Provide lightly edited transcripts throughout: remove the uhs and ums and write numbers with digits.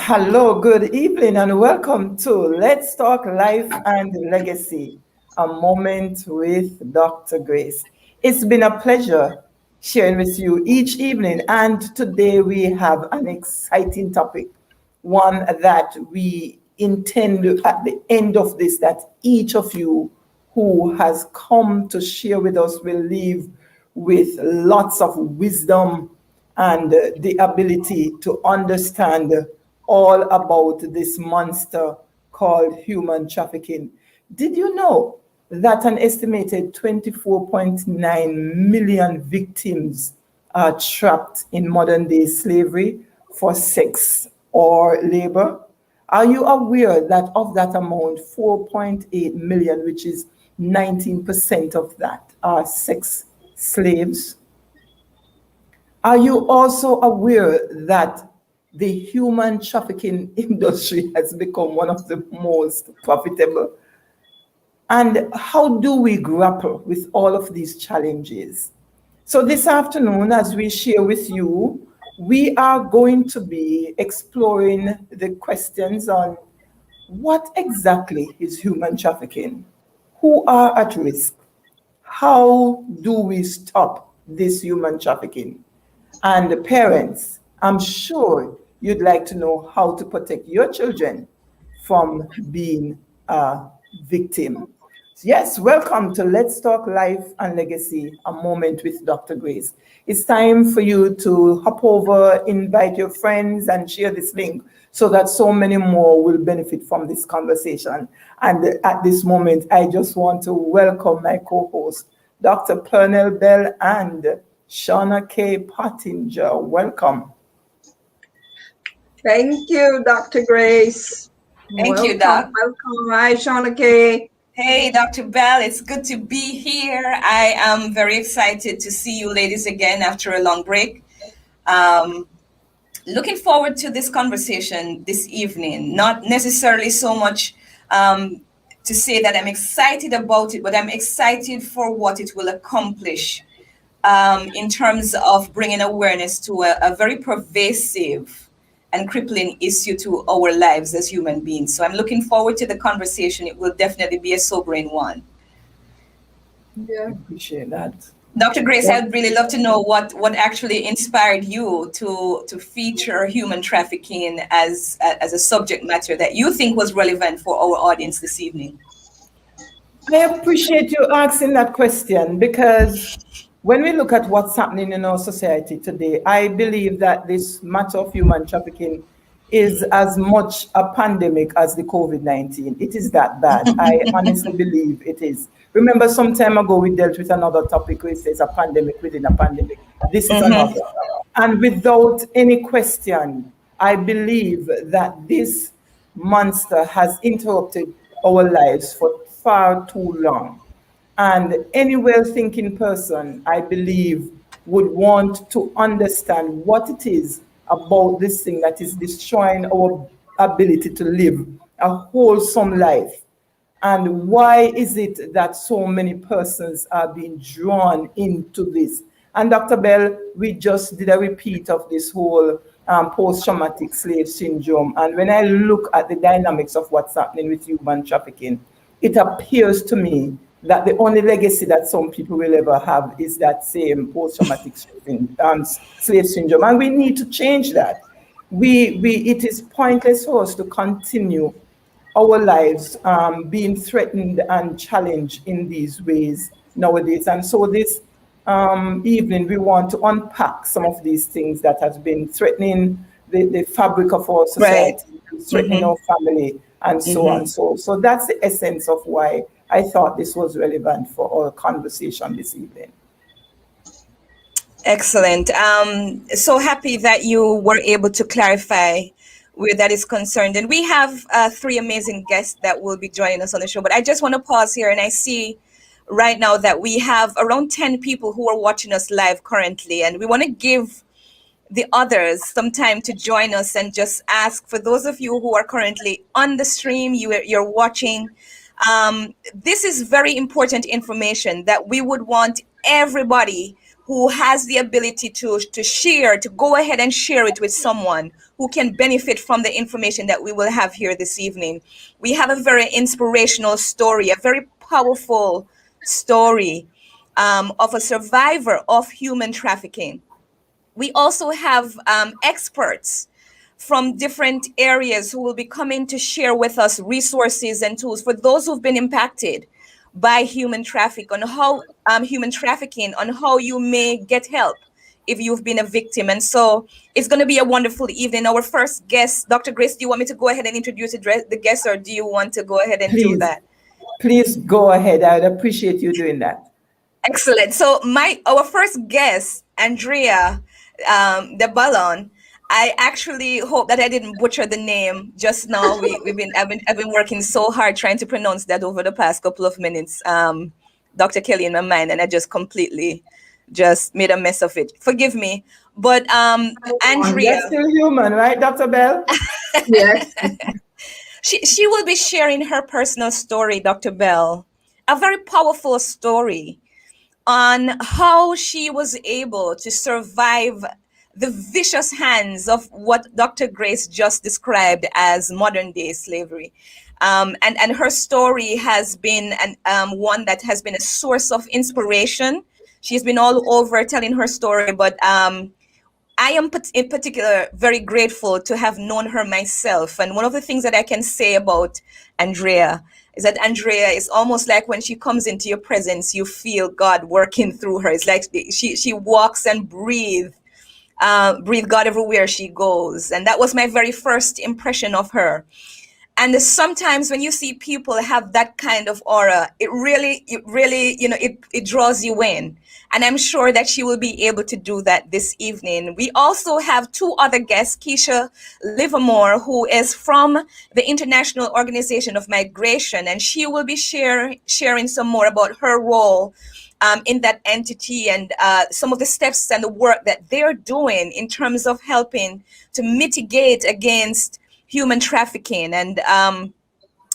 Hello, good evening, and welcome to Let's Talk Life and Legacy, a moment with Dr. Grace. It's been a pleasure sharing with you each evening, and today we have an exciting topic, one that we intend at the end of this, that each of you who has come to share with us will leave with lots of wisdom and the ability to understand all about this monster called human trafficking. Did you know that an estimated 24.9 million victims are trapped in modern day slavery for sex or labor? Are you aware that of that amount, 4.8 million, which is 19% of that, are sex slaves? Are you also aware that the human trafficking industry has become one of the most profitable? And how do we grapple with all of these challenges? So this afternoon, as we share with you, we are going to be exploring the questions on what exactly is human trafficking? Who are at risk? How do we stop this human trafficking? And the parents, I'm sure you'd like to know how to protect your children from being a victim. Yes, welcome to Let's Talk Life and Legacy, a moment with Dr. Grace. It's time for you to hop over, invite your friends, and share this link so that so many more will benefit from this conversation. And at this moment, I just want to welcome my co-host, Dr. Pernell Bell and Shauna K. Pottinger. Welcome. Thank you, Dr. Grace. Thank you, Doc. Welcome. Hi, Shauna K. Hey, Dr. Bell. It's good to be here. I am very excited to see you ladies again after a long break. Looking forward to this conversation this evening. Not necessarily so much to say that I'm excited about it, but I'm excited for what it will accomplish in terms of bringing awareness to a very pervasive and crippling issue to our lives as human beings. So I'm looking forward to the conversation. It will definitely be a sobering one. Yeah, I appreciate that. Dr. Grace, I'd really love to know what actually inspired you to feature human trafficking as a subject matter that you think was relevant for our audience this evening. I appreciate you asking that question, because when we look at what's happening in our society today, I believe that this matter of human trafficking is as much a pandemic as the COVID-19. It is that bad. I honestly believe it is. Remember, some time ago, we dealt with another topic where it says a pandemic within a pandemic. This is another. And without any question, I believe that this monster has interrupted our lives for far too long. And any well-thinking person, I believe, would want to understand what it is about this thing that is destroying our ability to live a wholesome life. And why is it that so many persons are being drawn into this? And Dr. Bell, we just did a repeat of this whole post-traumatic slave syndrome. And when I look at the dynamics of what's happening with human trafficking, it appears to me that the only legacy that some people will ever have is that same post-traumatic slave syndrome. And we need to change that. It is pointless for us to continue our lives being threatened and challenged in these ways nowadays. And so this evening, we want to unpack some of these things that has been threatening the fabric of our society, right. Threatening our family, and so on. So that's the essence of why I thought this was relevant for our conversation this evening. Excellent. So happy that you were able to clarify where that is concerned. And we have three amazing guests that will be joining us on the show. But I just want to pause here, and I see right now that we have around 10 people who are watching us live currently. And we want to give the others some time to join us and just ask, for those of you who are currently on the stream, you're watching, this is very important information that we would want everybody who has the ability to share, to go ahead and share it with someone who can benefit from the information that we will have here this evening. We have a very inspirational story, a very powerful story of a survivor of human trafficking. We also have experts from different areas who will be coming to share with us resources and tools for those who've been impacted by human traffic, on how human trafficking, on how you may get help if you've been a victim. And so it's going to be a wonderful evening. Our first guest, Dr. Grace, do you want me to go ahead and introduce the guest, or do you want to go ahead and do Please, that? please go ahead. I'd appreciate you doing that. Excellent. So our first guest, Andrea DesVallon. I actually hope that I didn't butcher the name just now. I've been working so hard trying to pronounce that over the past couple of minutes. Dr. Kelly in my mind, and I just completely just made a mess of it. Forgive me. But Andrea, You're still human, right, Dr. Bell? Yes. she will be sharing her personal story, Dr. Bell, a very powerful story on how she was able to survive the vicious hands of what Dr. Grace just described as modern day slavery. And her story has been one that has been a source of inspiration. She's been all over telling her story, but I am in particular very grateful to have known her myself. And one of the things that I can say about Andrea is that Andrea is almost like when she comes into your presence, you feel God working through her. It's like she walks and breathe God everywhere she goes. And that was my very first impression of her. And sometimes when you see people have that kind of aura, it really, it draws you in. And I'm sure that she will be able to do that this evening. We also have two other guests, Keisha Livermore, who is from the International Organization of Migration, and she will be sharing some more about her role in that entity and some of the steps and the work that they're doing in terms of helping to mitigate against human trafficking. And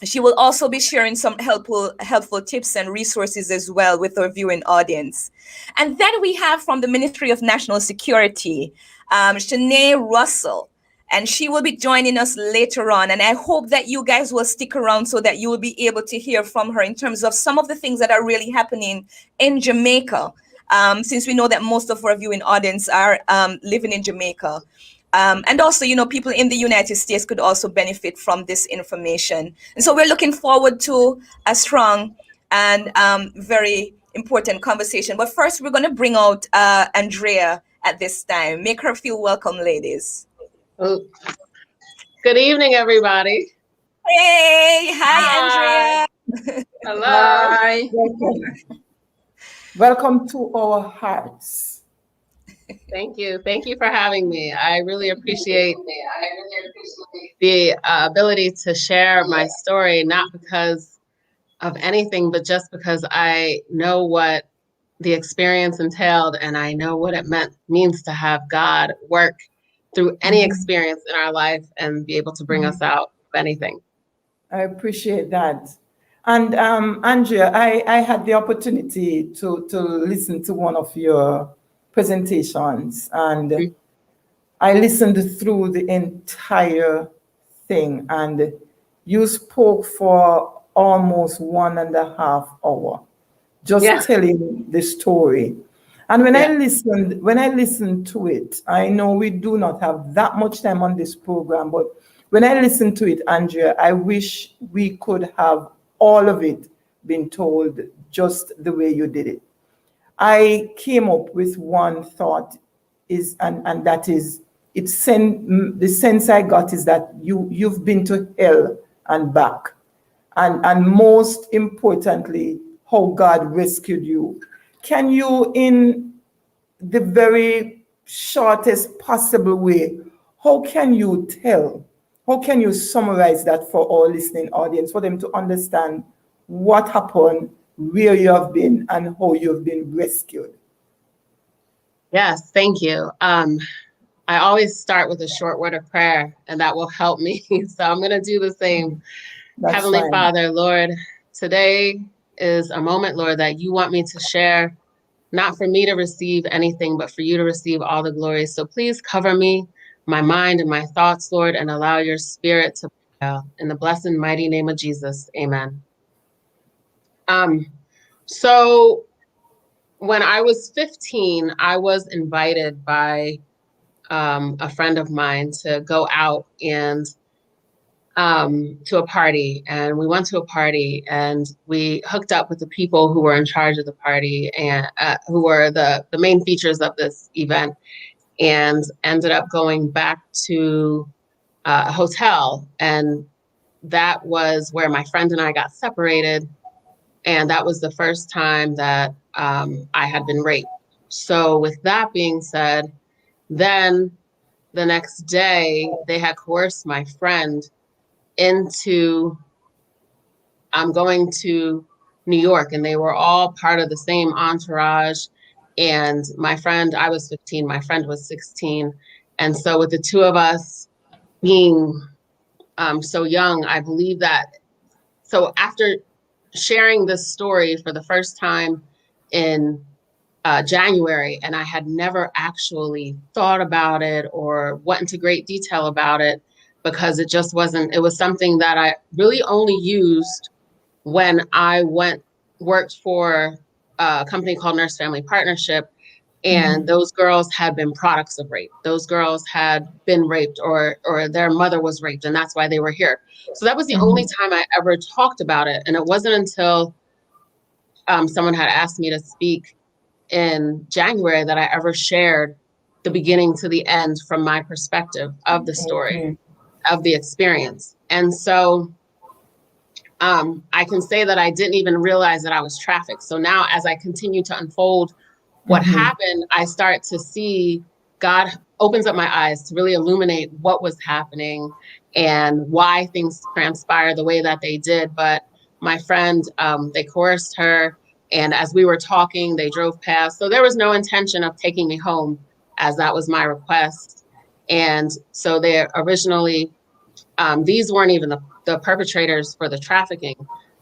she will also be sharing some helpful tips and resources as well with our viewing audience. And then we have from the Ministry of National Security, Chenee Russell, and she will be joining us later on. And I hope that you guys will stick around so that you will be able to hear from her in terms of some of the things that are really happening in Jamaica, since we know that most of our viewing audience are living in Jamaica. And also, people in the United States could also benefit from this information. And so we're looking forward to a strong and very important conversation. But first, we're going to bring out Andrea at this time. Make her feel welcome, ladies. Oh. Good evening, everybody. Hey, hi, Andrea. Hello. Hi. Welcome to our hearts. Thank you. Thank you for having me. I really appreciate the ability to share my story, not because of anything, but just because I know what the experience entailed, and I know what it means to have God work through any experience in our life and be able to bring us out of anything. I appreciate that. And Andrea, I had the opportunity to listen to one of your presentations, and I listened through the entire thing, and you spoke for almost 1.5 hours, just telling the story. And when I listened to it, I know we do not have that much time on this program, but when I listened to it, Andrea, I wish we could have all of it been told just the way you did it. I came up with one thought, and that is, the sense I got is that you've been to hell and back, and most importantly, how God rescued you. Can you, in the very shortest possible way, how can you summarize that for our listening audience, for them to understand what happened, where you have been, and how you've been rescued? Yes, thank you. I always start with a short word of prayer, and that will help me. So I'm going to do the same. That's Heavenly fine. Father, Lord, today is a moment, Lord, that you want me to share not for me to receive anything, but for you to receive all the glory. So please cover me, my mind and my thoughts, Lord, and allow your spirit to prevail. In the blessed and mighty name of Jesus, amen. So when I was 15, I was invited by a friend of mine to go out and to a party. And we went to a party and we hooked up with the people who were in charge of the party and who were the main features of this event, and ended up going back to a hotel. And that was where my friend and I got separated. And that was the first time that I had been raped. So with that being said, then the next day they had coerced my friend into going to New York, and they were all part of the same entourage. And my friend, I was 15, my friend was 16. And so with the two of us being so young, I believe that, so after sharing this story for the first time in January, and I had never actually thought about it or went into great detail about it, because it just wasn't, it was something that I really only used when I worked for a company called Nurse Family Partnership, and those girls had been products of rape. Those girls had been raped, or their mother was raped, and that's why they were here. So that was the only time I ever talked about it. And it wasn't until someone had asked me to speak in January that I ever shared the beginning to the end from my perspective of the story, of the experience. And so I can say that I didn't even realize that I was trafficked. So now as I continue to unfold what happened, I start to see God opens up my eyes to really illuminate what was happening and why things transpired the way that they did. But my friend, they coerced her. And as we were talking, they drove past. So there was no intention of taking me home, as that was my request. And so they originally, these weren't even the perpetrators for the trafficking.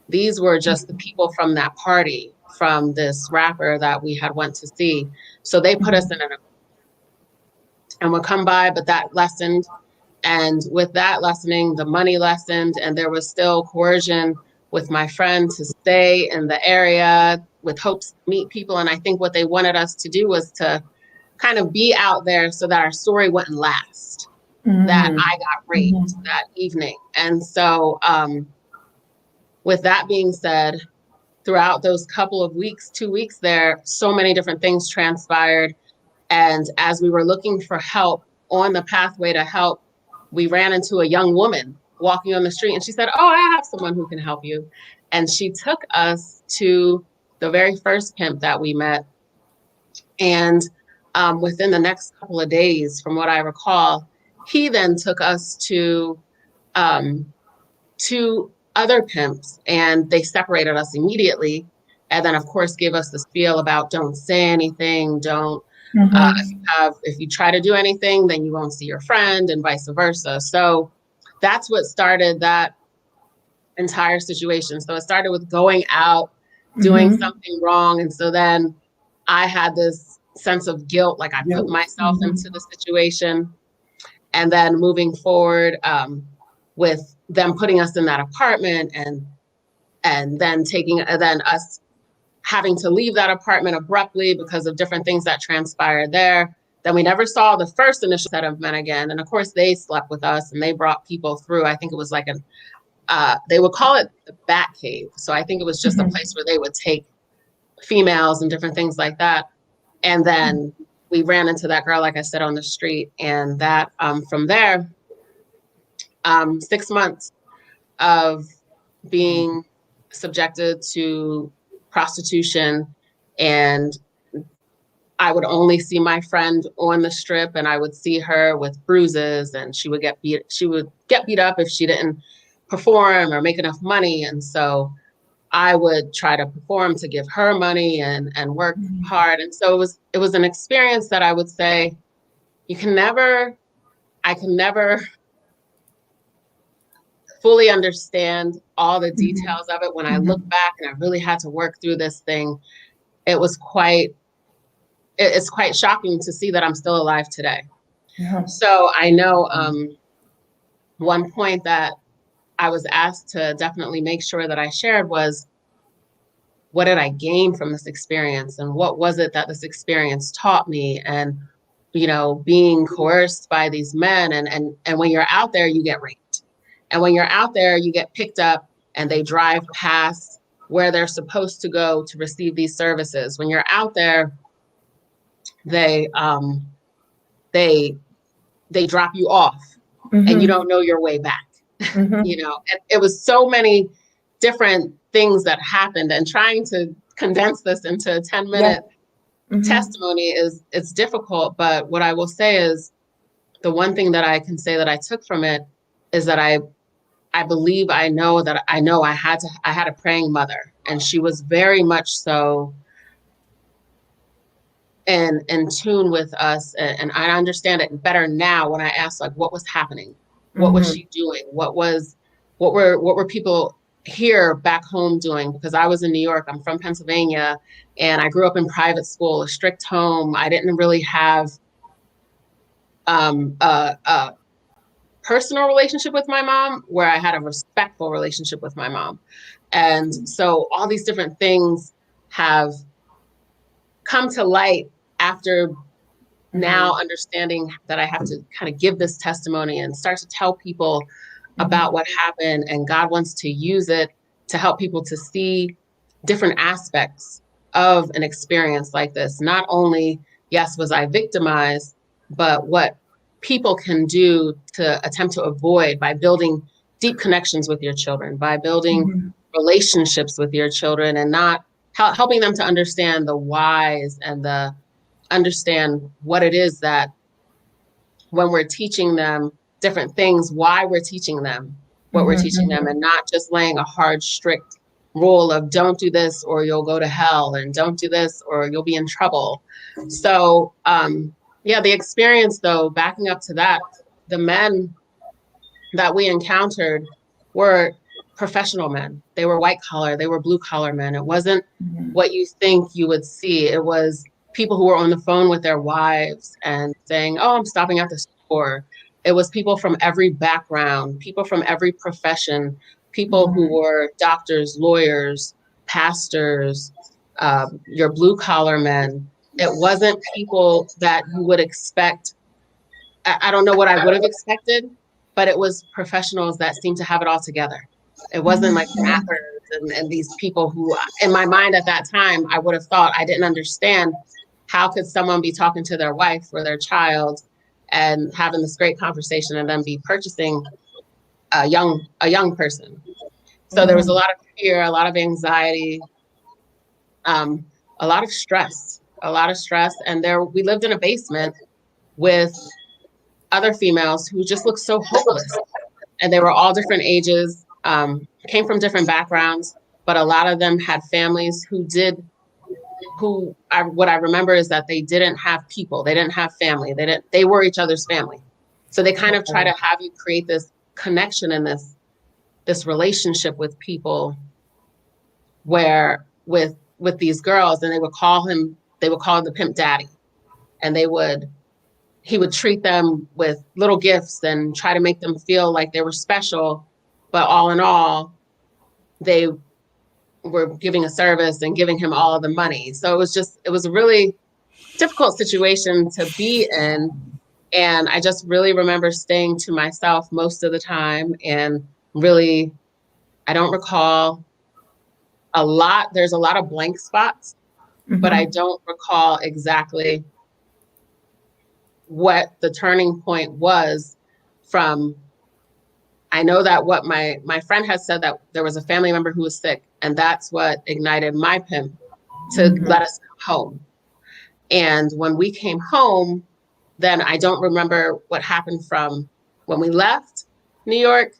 These were just the people from that party, from this rapper that we had went to see. So they put us in and would come by, but that lessened. And with that lessening, the money lessened, and there was still coercion with my friend to stay in the area with hopes to meet people. And I think what they wanted us to do was to kind of be out there so that our story wouldn't last, that I got raped that evening. And so with that being said, throughout those couple of weeks, 2 weeks there, so many different things transpired. And as we were looking for help on the pathway to help, we ran into a young woman walking on the street, and she said, "Oh, I have someone who can help you." And she took us to the very first pimp that we met. And within the next couple of days, from what I recall, he then took us to other pimps, and they separated us immediately. And then, of course, gave us the spiel about don't say anything, don't, if you try to do anything, then you won't see your friend, and vice versa. So that's what started that entire situation. So it started with going out, doing something wrong. And so then I had this sense of guilt, like I put myself into the situation. And then moving forward with them putting us in that apartment, and then then us having to leave that apartment abruptly because of different things that transpired there. Then we never saw the first initial set of men again. And of course they slept with us and they brought people through. I think it was like they would call it the Bat Cave. So I think it was just a place where they would take females and different things like that. And then we ran into that girl, like I said, on the street. And that from there, 6 months of being subjected to prostitution, and I would only see my friend on the strip, and I would see her with bruises, and she would get beat up if she didn't perform or make enough money. And so I would try to perform to give her money and work hard. And so it was an experience that I would say I can never fully understand all the details of it. When I look back and I really had to work through this thing, it was quite it's quite shocking to see that I'm still alive today. Yeah. So I know one point that I was asked to definitely make sure that I shared was, what did I gain from this experience? And what was it that this experience taught me? And, being coerced by these men, and when you're out there, you get raped. And when you're out there, you get picked up and they drive past where they're supposed to go to receive these services. When you're out there, they drop you off and you don't know your way back. And it was so many different things that happened, and trying to condense this into a 10-minute testimony it's difficult. But what I will say is, the one thing that I can say that I took from it is that I believe I had a praying mother, and she was very much so in tune with us. And I understand it better now when I ask, like, what was happening? What was she doing? What were people here back home doing? Because I was in New York, I'm from Pennsylvania, and I grew up in private school, a strict home. I didn't really have a personal relationship with my mom, where I had a respectful relationship with my mom. And so all these different things have come to light after now understanding that I have to kind of give this testimony and start to tell people about what happened. And God wants to use it to help people to see different aspects of an experience like this. Not only, yes, was I victimized, but what people can do to attempt to avoid, by building deep connections with your children, by building relationships with your children, and not helping them to understand the whys and understand what it is that when we're teaching them different things, why we're teaching them what we're teaching them, and not just laying a hard, strict rule of don't do this or you'll go to hell, and don't do this or you'll be in trouble. So, the experience, though, backing up to that, the men that we encountered were professional men. They were white collar, they were blue collar men. It wasn't what you think you would see. It was people who were on the phone with their wives and saying, oh, I'm stopping at the store. It was people from every background, people from every profession, people who were doctors, lawyers, pastors, your blue collar men. It wasn't people that you would expect. I don't know what I would have expected, but it was professionals that seemed to have it all together. It wasn't like mathers and these people who, in my mind at that time, I would have thought, I didn't understand, how could someone be talking to their wife or their child and having this great conversation and then be purchasing a young person. So there was a lot of fear, a lot of anxiety, a lot of stress. And we lived in a basement with other females who just looked so hopeless. And they were all different ages, came from different backgrounds, but a lot of them had families what I remember is that they didn't have people. They didn't have family. They were each other's family. So they kind of try to have you create this connection and this relationship with people, where with these girls, and they would call him the pimp daddy, and he would treat them with little gifts and try to make them feel like they were special. But all in all, they were giving a service and giving him all of the money. So it was a really difficult situation to be in. And I just really remember staying to myself most of the time. And really, I don't recall a lot. There's a lot of blank spots, but I don't recall exactly what the turning point was from. I know that what my friend has said, that there was a family member who was sick, and that's what ignited my pimp to let us come home. And when we came home, then I don't remember what happened from when we left New York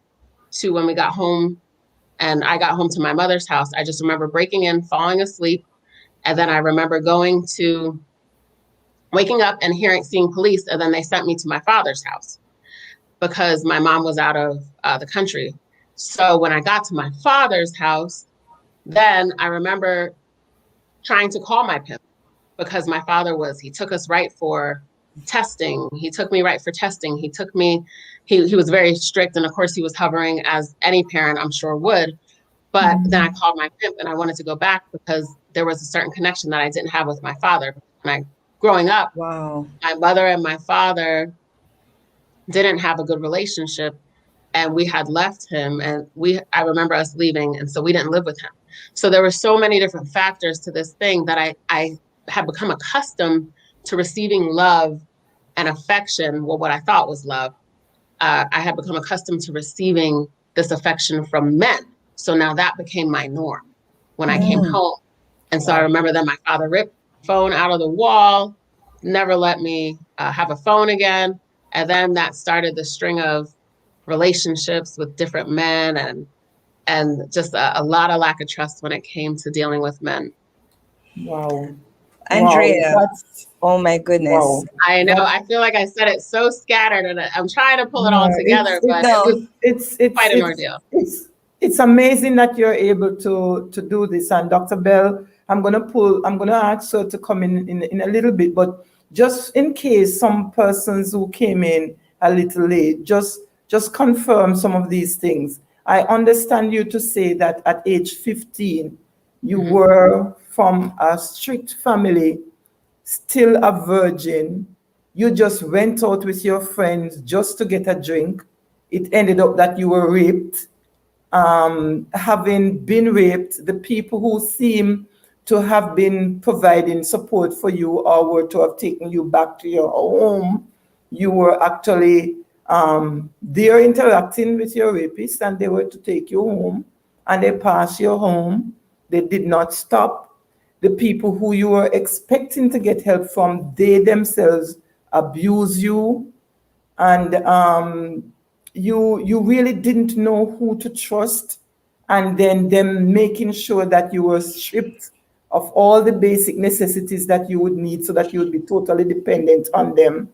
to when we got home and I got home to my mother's house. I just remember breaking in, falling asleep. And then I remember waking up and seeing police. And then they sent me to my father's house because my mom was out of the country. So when I got to my father's house, then I remember trying to call my pimp. because my father he took us right for testing. He took me right for testing. He took me, he was very strict. And of course he was hovering, as any parent I'm sure would. But then I called my pimp and I wanted to go back because there was a certain connection that I didn't have with my father. Growing up, Wow. my mother and my father didn't have a good relationship, and we had left him, and I remember us leaving, and so we didn't live with him. So there were so many different factors to this thing that I had become accustomed to receiving love and affection, well, what I thought was love. I had become accustomed to receiving this affection from men. So now that became my norm when I came home. And so I remember that my father ripped the phone out of the wall, never let me have a phone again. And then that started the string of relationships with different men, and just a lot of lack of trust when it came to dealing with men. Wow. Andrea, Wow. oh my goodness. Wow. I know. I feel like I said it so scattered, and I'm trying to pull it all No, together, but it was it's quite an ordeal. it's amazing that you're able to do this. And Dr. Bell, I'm gonna ask her to come in a little bit, but just in case some persons who came in a little late, just confirm some of these things. I understand you to say that at age 15, you were from a strict family, still a virgin. You just went out with your friends just to get a drink. It ended up that you were raped. Having been raped, the people who seem to have been providing support for you or were to have taken you back to your home, you were actually there interacting with your rapist, and they were to take you home, and they passed you home. They did not stop. The people who you were expecting to get help from, they themselves abuse you, and you really didn't know who to trust, and then them making sure that you were stripped of all the basic necessities that you would need so that you would be totally dependent on them,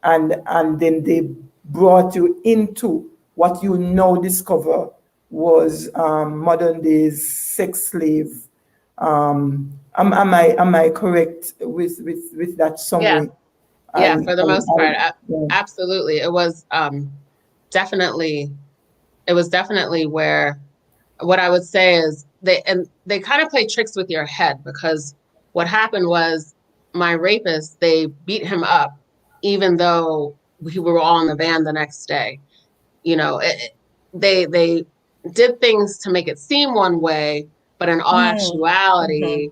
and then they brought you into what you now discover was modern days sex slave. Am I correct with that Yeah. summary? Yeah, for the most part, Yeah. absolutely. Definitely, it was definitely where, what I would say is they kind of play tricks with your head, because what happened was my rapist, they beat him up, even though we were all in the van the next day. You know, they did things to make it seem one way, but in all actuality,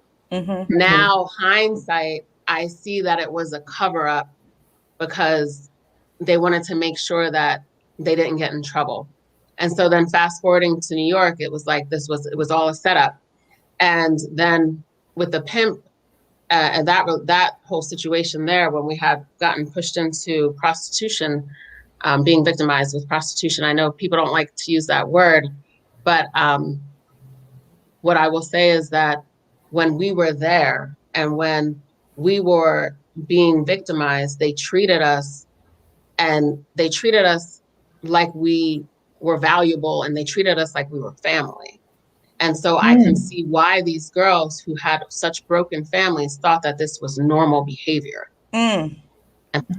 now hindsight, I see that it was a cover up, because they wanted to make sure that they didn't get in trouble. And so then fast forwarding to New York, it was like it was all a setup. And then with the pimp, and that whole situation there, when we had gotten pushed into prostitution, being victimized with prostitution. I know people don't like to use that word, but what I will say is that when we were there and when we were being victimized, they treated us like we were valuable, and they treated us like we were family. And so I can see why these girls who had such broken families thought that this was normal behavior and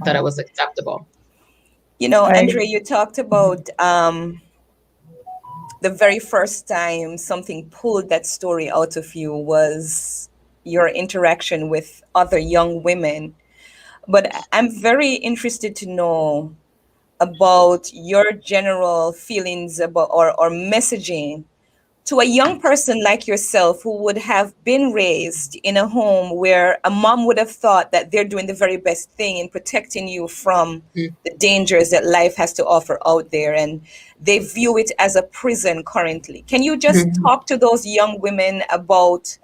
that it was acceptable. You know, Andrea, you talked about the very first time something pulled that story out of you was your interaction with other young women. But I'm very interested to know about your general feelings about or messaging to a young person like yourself who would have been raised in a home where a mom would have thought that they're doing the very best thing in protecting you from the dangers that life has to offer out there, and they view it as a prison currently. Can you just talk to those young women about,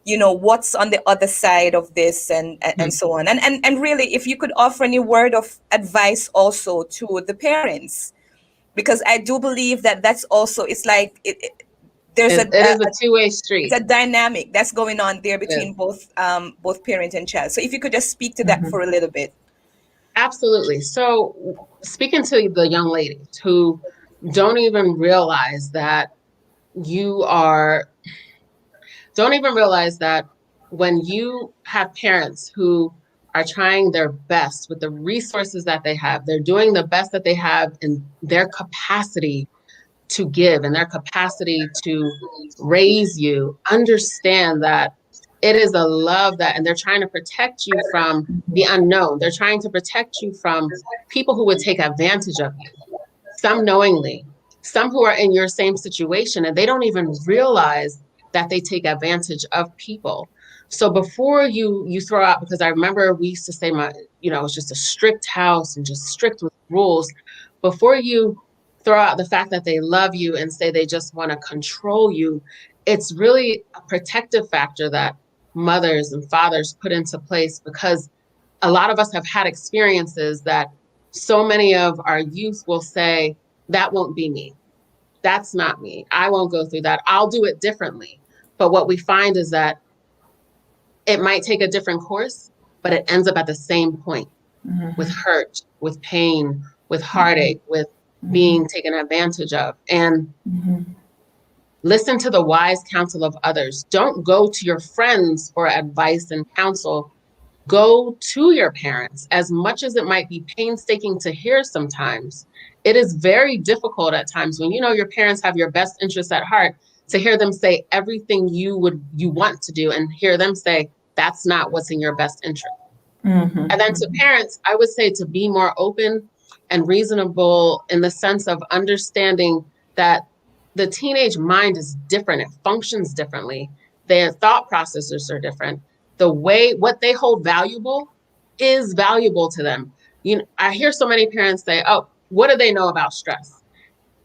you know, what's on the other side of this, and so on, and really, if you could offer any word of advice also to the parents, because I do believe that that's also, it's like there's it is a two-way street. it's a dynamic that's going on there between both parent and child. So if you could just speak to that for a little bit. Absolutely. So speaking to the young ladies who don't even realize that when you have parents who are trying their best with the resources that they have, they're doing the best that they have in their capacity to give and their capacity to raise you, understand that it is a love that, and they're trying to protect you from the unknown. They're trying to protect you from people who would take advantage of you, some knowingly, some who are in your same situation and they don't even realize that they take advantage of people. So before you throw out, because I remember we used to say it was just a strict house and just strict with rules. Before you throw out the fact that they love you and say they just want to control you, it's really a protective factor that mothers and fathers put into place, because a lot of us have had experiences that so many of our youth will say, that won't be me. That's not me. I won't go through that. I'll do it differently. But what we find is that it might take a different course, but it ends up at the same point, with hurt, with pain, with heartache, with being taken advantage of. And listen to the wise counsel of others. Don't go to your friends for advice and counsel. Go to your parents. As much as it might be painstaking to hear sometimes, it is very difficult at times when you know your parents have your best interests at heart, to hear them say everything you want to do and hear them say that's not what's in your best interest. And then to parents, I would say to be more open and reasonable in the sense of understanding that the teenage mind is different. It functions differently. Their thought processes are different. The way what they hold valuable is valuable to them. I hear so many parents say, oh, what do they know about stress?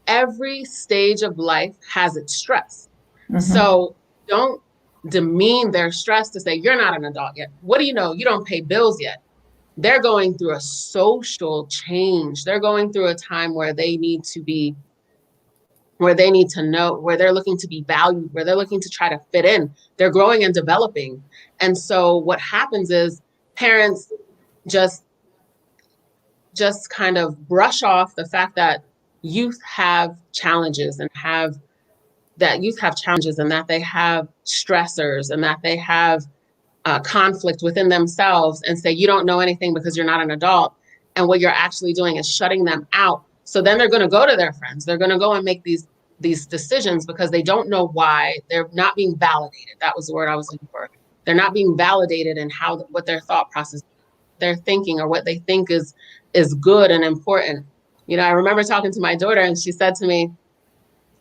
Every stage of life has its stress. So don't demean their stress to say, you're not an adult yet. What do you know? You don't pay bills yet. They're going through a social change. They're going through a time where they need to know, where they're looking to be valued, where they're looking to try to fit in. They're growing and developing. And so what happens is parents just kind of brush off the fact that youth have challenges and that they have stressors and that they have conflict within themselves, and say, you don't know anything because you're not an adult. And what you're actually doing is shutting them out. So then they're going to go to their friends. They're going to go and make these decisions because they don't know why. They're not being validated. That was the word I was looking for. They're not being validated in what their thought process, they're thinking, or what they think is good and important. I remember talking to my daughter and she said to me,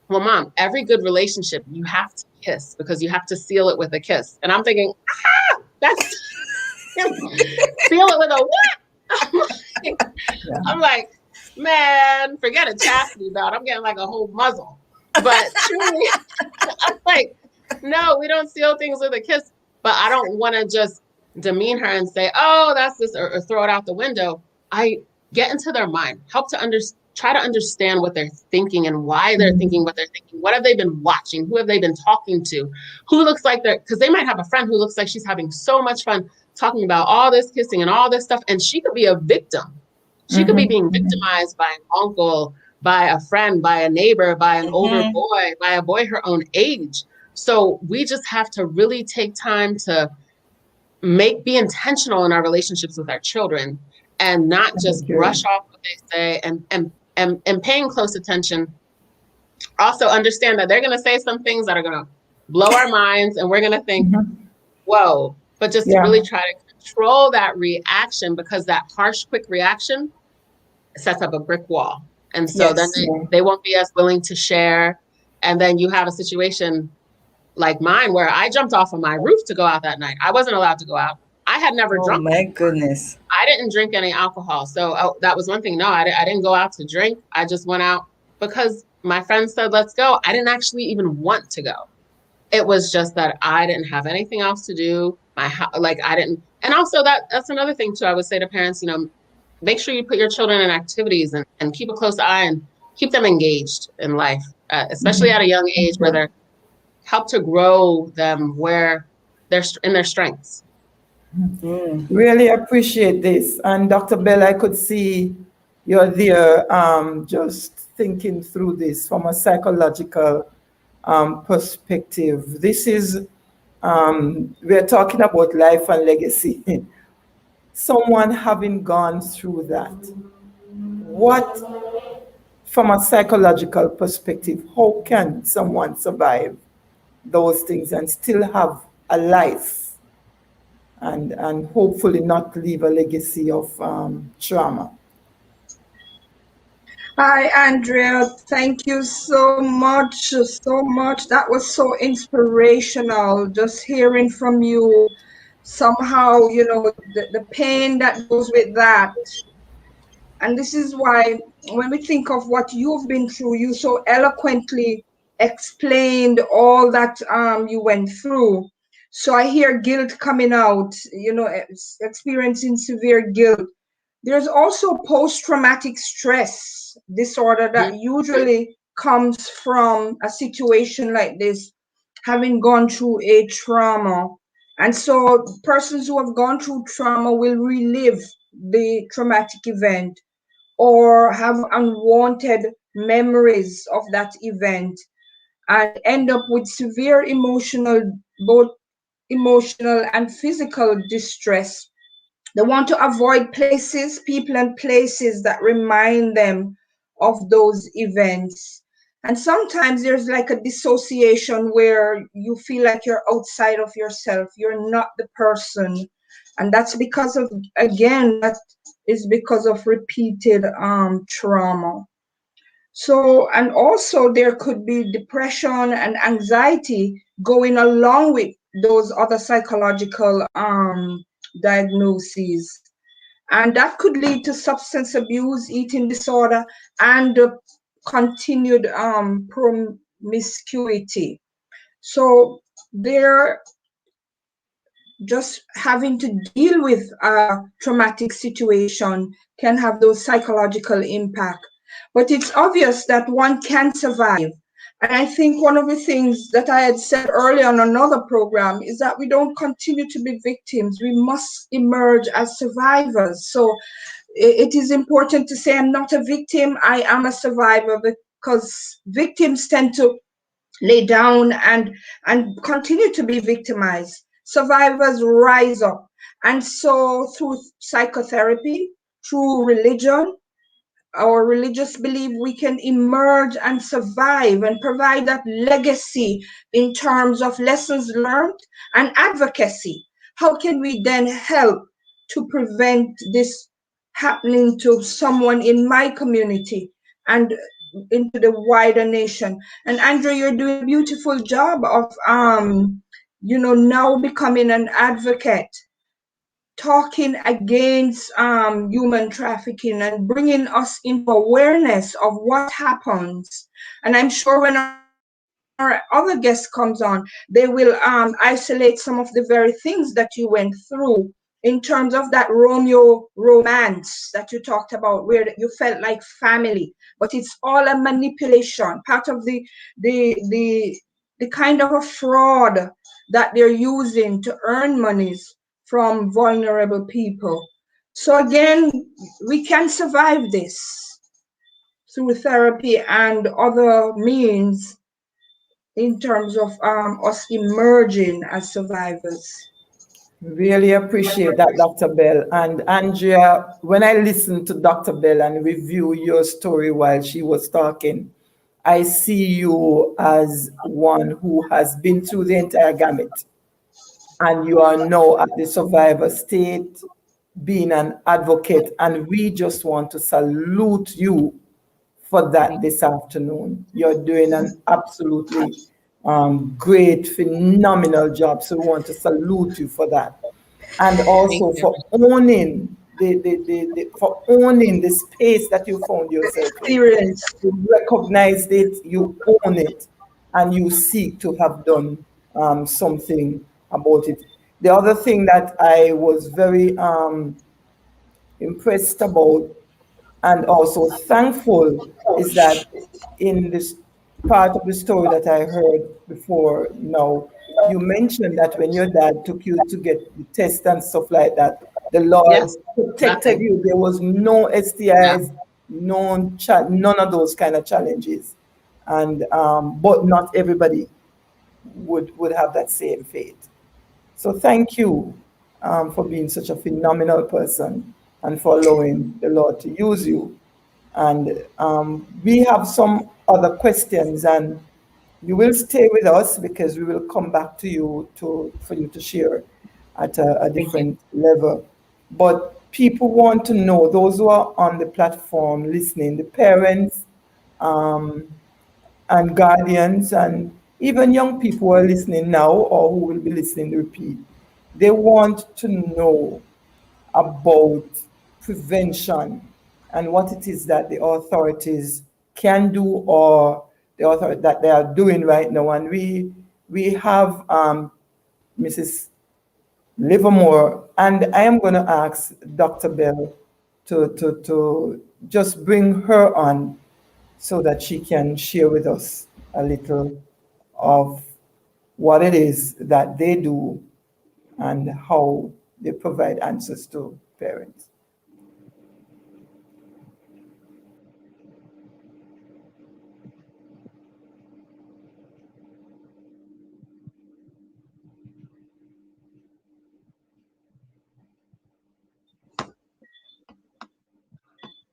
well, Mom, every good relationship, you have to kiss because you have to seal it with a kiss. And I'm thinking, that's seal it with a what? I'm like, man, forget a chastity belt. I'm getting like a whole muzzle. But truly, I'm like, no, we don't seal things with a kiss. But I don't want to just demean her and say, oh, that's this, or throw it out the window. I get into their mind, help to try to understand what they're thinking and why they're thinking what they're thinking. What have they been watching? Who have they been talking to? Who looks like because they might have a friend who looks like she's having so much fun talking about all this kissing and all this stuff. And she could be a victim. She could be being victimized by an uncle, by a friend, by a neighbor, by an older boy, by a boy her own age. So we just have to really take time to be intentional in our relationships with our children, and not just brush off what they say, and paying close attention. Also understand that they're going to say some things that are going to blow our minds, and we're going to think, whoa, but just to really try to control that reaction, because that harsh, quick reaction sets up a brick wall. And so then they won't be as willing to share. And then you have a situation like mine where I jumped off of my roof to go out that night. I wasn't allowed to go out. I had never drunk. Oh my goodness. I didn't drink any alcohol. So that was one thing. No, I didn't go out to drink. I just went out because my friends said, let's go. I didn't actually even want to go. It was just that I didn't have anything else to do. I didn't. And also that's another thing too. I would say to parents, make sure you put your children in activities and keep a close eye and keep them engaged in life, especially at a young age, where they're help to grow them where they're in their strengths. Really appreciate this. And Dr. Bell, I could see you're there just thinking through this from a psychological perspective. This is We're talking about life and legacy. Someone having gone through that, what, from a psychological perspective, how can someone survive those things and still have a life and hopefully not leave a legacy of trauma? Hi, Andrea. Thank you so much. So much. That was so inspirational. Just hearing from you, somehow, the pain that goes with that. And this is why, when we think of what you've been through, you so eloquently explained all that you went through. So I hear guilt coming out, experiencing severe guilt. There's also post-traumatic stress disorder that usually comes from a situation like this, having gone through a trauma. And so persons who have gone through trauma will relive the traumatic event or have unwanted memories of that event and end up with severe both emotional and physical distress. They want to avoid places, people, and places that remind them of those events. And sometimes there's like a dissociation where you feel like you're outside of yourself, you're not the person. And that's because of, again, that is because of repeated trauma. So, and also there could be depression and anxiety going along with those other psychological diagnoses. And that could lead to substance abuse, eating disorder, and continued promiscuity. So they're just having to deal with a traumatic situation can have those psychological impact. But it's obvious that one can survive. And I think one of the things that I had said earlier on another program is that we don't continue to be victims. We must emerge as survivors. So it is important to say I'm not a victim, I am a survivor, because victims tend to lay down and continue to be victimized. Survivors rise up. And so through psychotherapy, through religion, our religious belief, we can emerge and survive and provide that legacy in terms of lessons learned and advocacy. How can we then help to prevent this happening to someone in my community and into the wider nation? And Andrea, you're doing a beautiful job of now becoming an advocate, talking against human trafficking and bringing us into awareness of what happens. And I'm sure when our other guest comes on, they will isolate some of the very things that you went through in terms of that Romeo romance that you talked about, where you felt like family, but it's all a manipulation, part of the kind of a fraud that they're using to earn monies from vulnerable people. So again, we can survive this through therapy and other means in terms of us emerging as survivors. Really appreciate that, Dr. Bell. And Andrea, when I listened to Dr. Bell and review your story while she was talking, I see you as one who has been through the entire gamut. And you are now at the survivor state, being an advocate. And we just want to salute you for that this afternoon. You're doing an absolutely great, phenomenal job. So we want to salute you for that. And also for owning for owning the space that you found yourself in. Experience. You recognized it, you own it, and you seek to have done something about it. The other thing that I was very impressed about and also thankful is that in this part of the story that I heard before now, you mentioned that when your dad took you to get the test and stuff like that, the Lord Yes, protected nothing. you. There was no Yeah. STIs, none of those kind of challenges. And but not everybody would have that same faith. So thank you for being such a phenomenal person and for allowing the Lord to use you. And we have some other questions, and you will stay with us because we will come back to you for you to share at a Thank you. different level. But people want to know, those who are on the platform listening, the parents, um, and guardians, and even young people who are listening now or who will be listening to repeat, they want to know about prevention and what it is that the authorities can do, or that they are doing right now. And we have Mrs. Livermore, and I am going to ask Dr. Bell to just bring her on so that she can share with us a little of what it is that they do and how they provide answers to parents.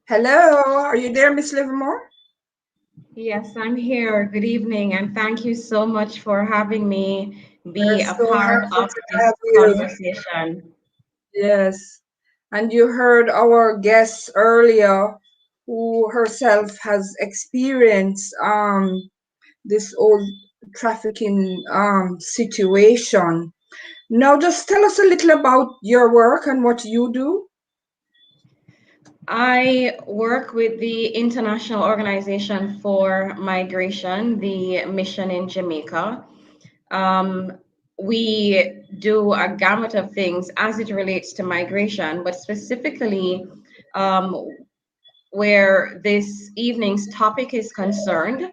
Hello, are you there, Miss Livermore? Yes, I'm here. Good evening, and thank you so much for having me We're be a so part happy of to this have you. conversation. Yes. And you heard our guest earlier who herself has experienced this old trafficking situation. Now just tell us a little about your work and what you do. I work with the International Organization for Migration, the mission in Jamaica. Um, we do a gamut of things as it relates to migration, but specifically, um, where this evening's topic is concerned,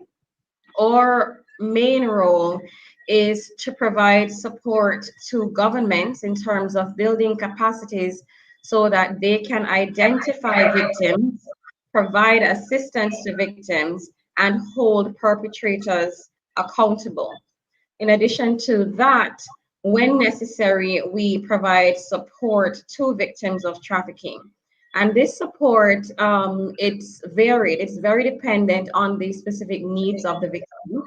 our main role is to provide support to governments in terms of building capacities so that they can identify victims, provide assistance to victims, and hold perpetrators accountable. In addition to that, when necessary, we provide support to victims of trafficking. And this support, it's varied. It's very dependent on the specific needs of the victim.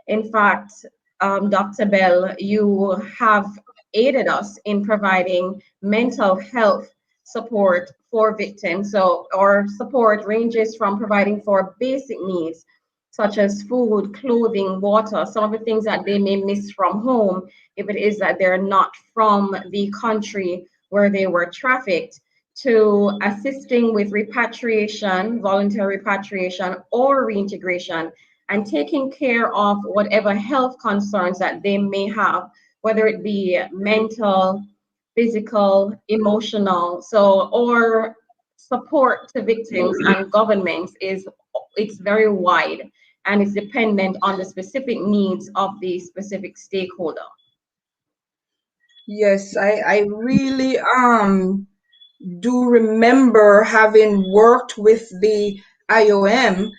In fact, Dr. Bell, you have aided us in providing mental health support for victims. So our support ranges from providing for basic needs such as food, clothing, water, some of the things that they may miss from home if it is that they're not from the country where they were trafficked, to assisting with repatriation, voluntary repatriation, or reintegration, and taking care of whatever health concerns that they may have, whether it be mental, physical, emotional. So, or support to victims and governments is it's very wide and it's dependent on the specific needs of the specific stakeholder. Yes, I really do remember having worked with the IOM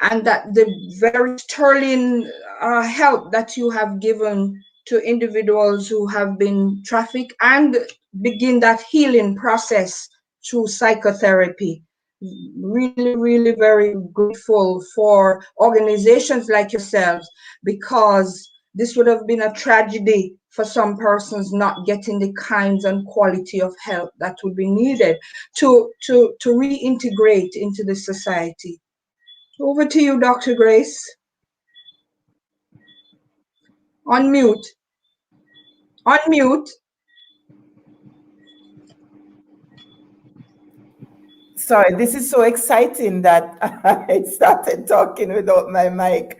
and that the very sterling help that you have given to individuals who have been trafficked and begin that healing process through psychotherapy. Really, really very grateful for organizations like yourselves because this would have been a tragedy for some persons not getting the kinds and quality of help that would be needed to reintegrate into the society. Over to you, Dr. Grace. Unmute. Unmute. Sorry, this is so exciting that I started talking without my mic.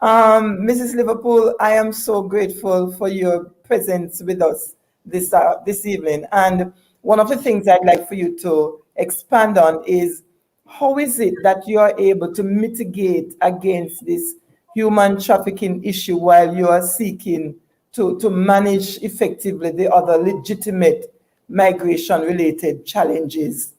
Mrs. Liverpool, I am so grateful for your presence with us this evening. And one of the things I'd like for you to expand on is how is it that you are able to mitigate against this human trafficking issue while you are seeking to manage effectively the other legitimate migration related challenges?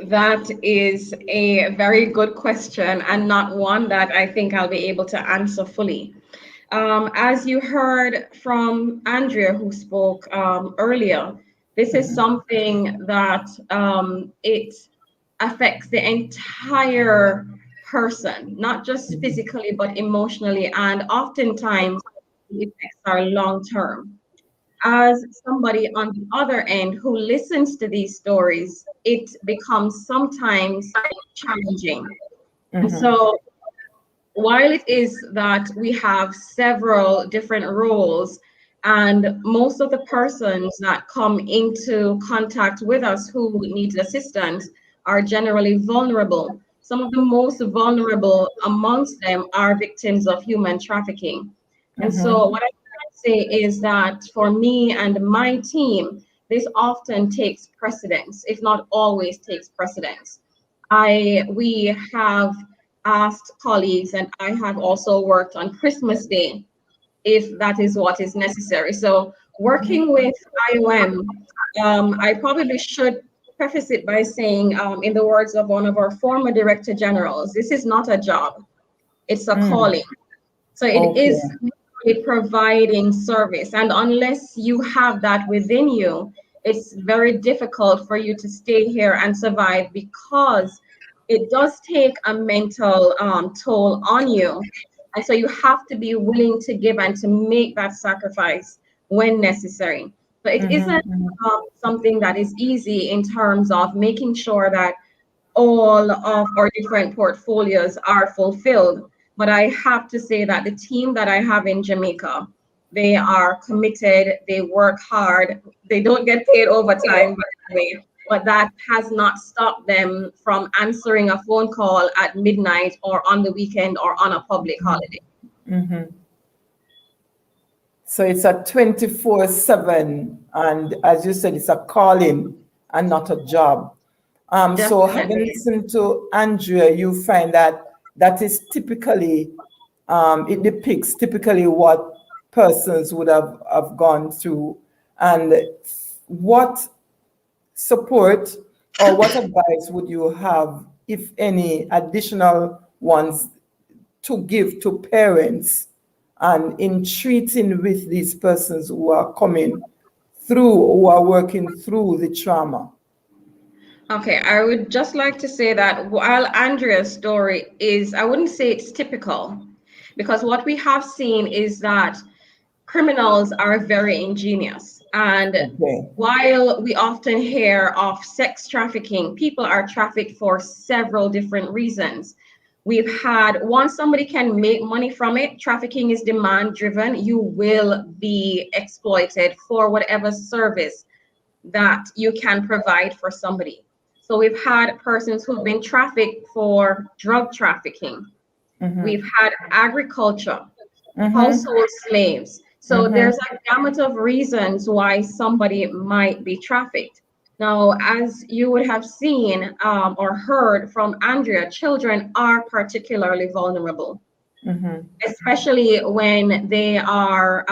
That is a very good question and not one that I think I'll be able to answer fully. As you heard from Andrea, who spoke earlier, this is something that it affects the entire person, not just physically, but emotionally, and oftentimes the effects are long term. As somebody on the other end who listens to these stories, it becomes sometimes challenging. And so while it is that we have several different roles, and most of the persons that come into contact with us who need assistance are generally vulnerable. Some of the most vulnerable amongst them are victims of human trafficking. And so what I can say is that for me and my team, this often takes precedence, if not always takes precedence. We have asked colleagues, and I have also worked on Christmas Day, if that is what is necessary. So working with IOM, I probably should preface it by saying, in the words of one of our former director generals, this is not a job, it's a calling. So it Okay. is literally providing service. And unless you have that within you, it's very difficult for you to stay here and survive, because it does take a mental toll on you. And so you have to be willing to give and to make that sacrifice when necessary. So it isn't something that is easy in terms of making sure that all of our different portfolios are fulfilled. But I have to say that the team that I have in Jamaica, they are committed, they work hard, they don't get paid overtime, by the way, but that has not stopped them from answering a phone call at midnight or on the weekend or on a public holiday. So it's a 24/7, and as you said, it's a calling and not a job. So having Definitely. listened to Andrea, you find that that is typically, it depicts typically what persons would have gone through, and what support or what advice would you have, if any, additional ones to give to parents and in treating with these persons who are coming through, who are working through the trauma? Okay, I would just like to say that while Andrea's story is, I wouldn't say it's typical, because what we have seen is that criminals are very ingenious. And Okay. while we often hear of sex trafficking, people are trafficked for several different reasons. We've had, once somebody can make money from it, trafficking is demand driven. You will be exploited for whatever service that you can provide for somebody. So we've had persons who've been trafficked for drug trafficking. We've had agriculture, household slaves. So there's a gamut of reasons why somebody might be trafficked. Now, as you would have seen or heard from Andrea, children are particularly vulnerable, especially when they are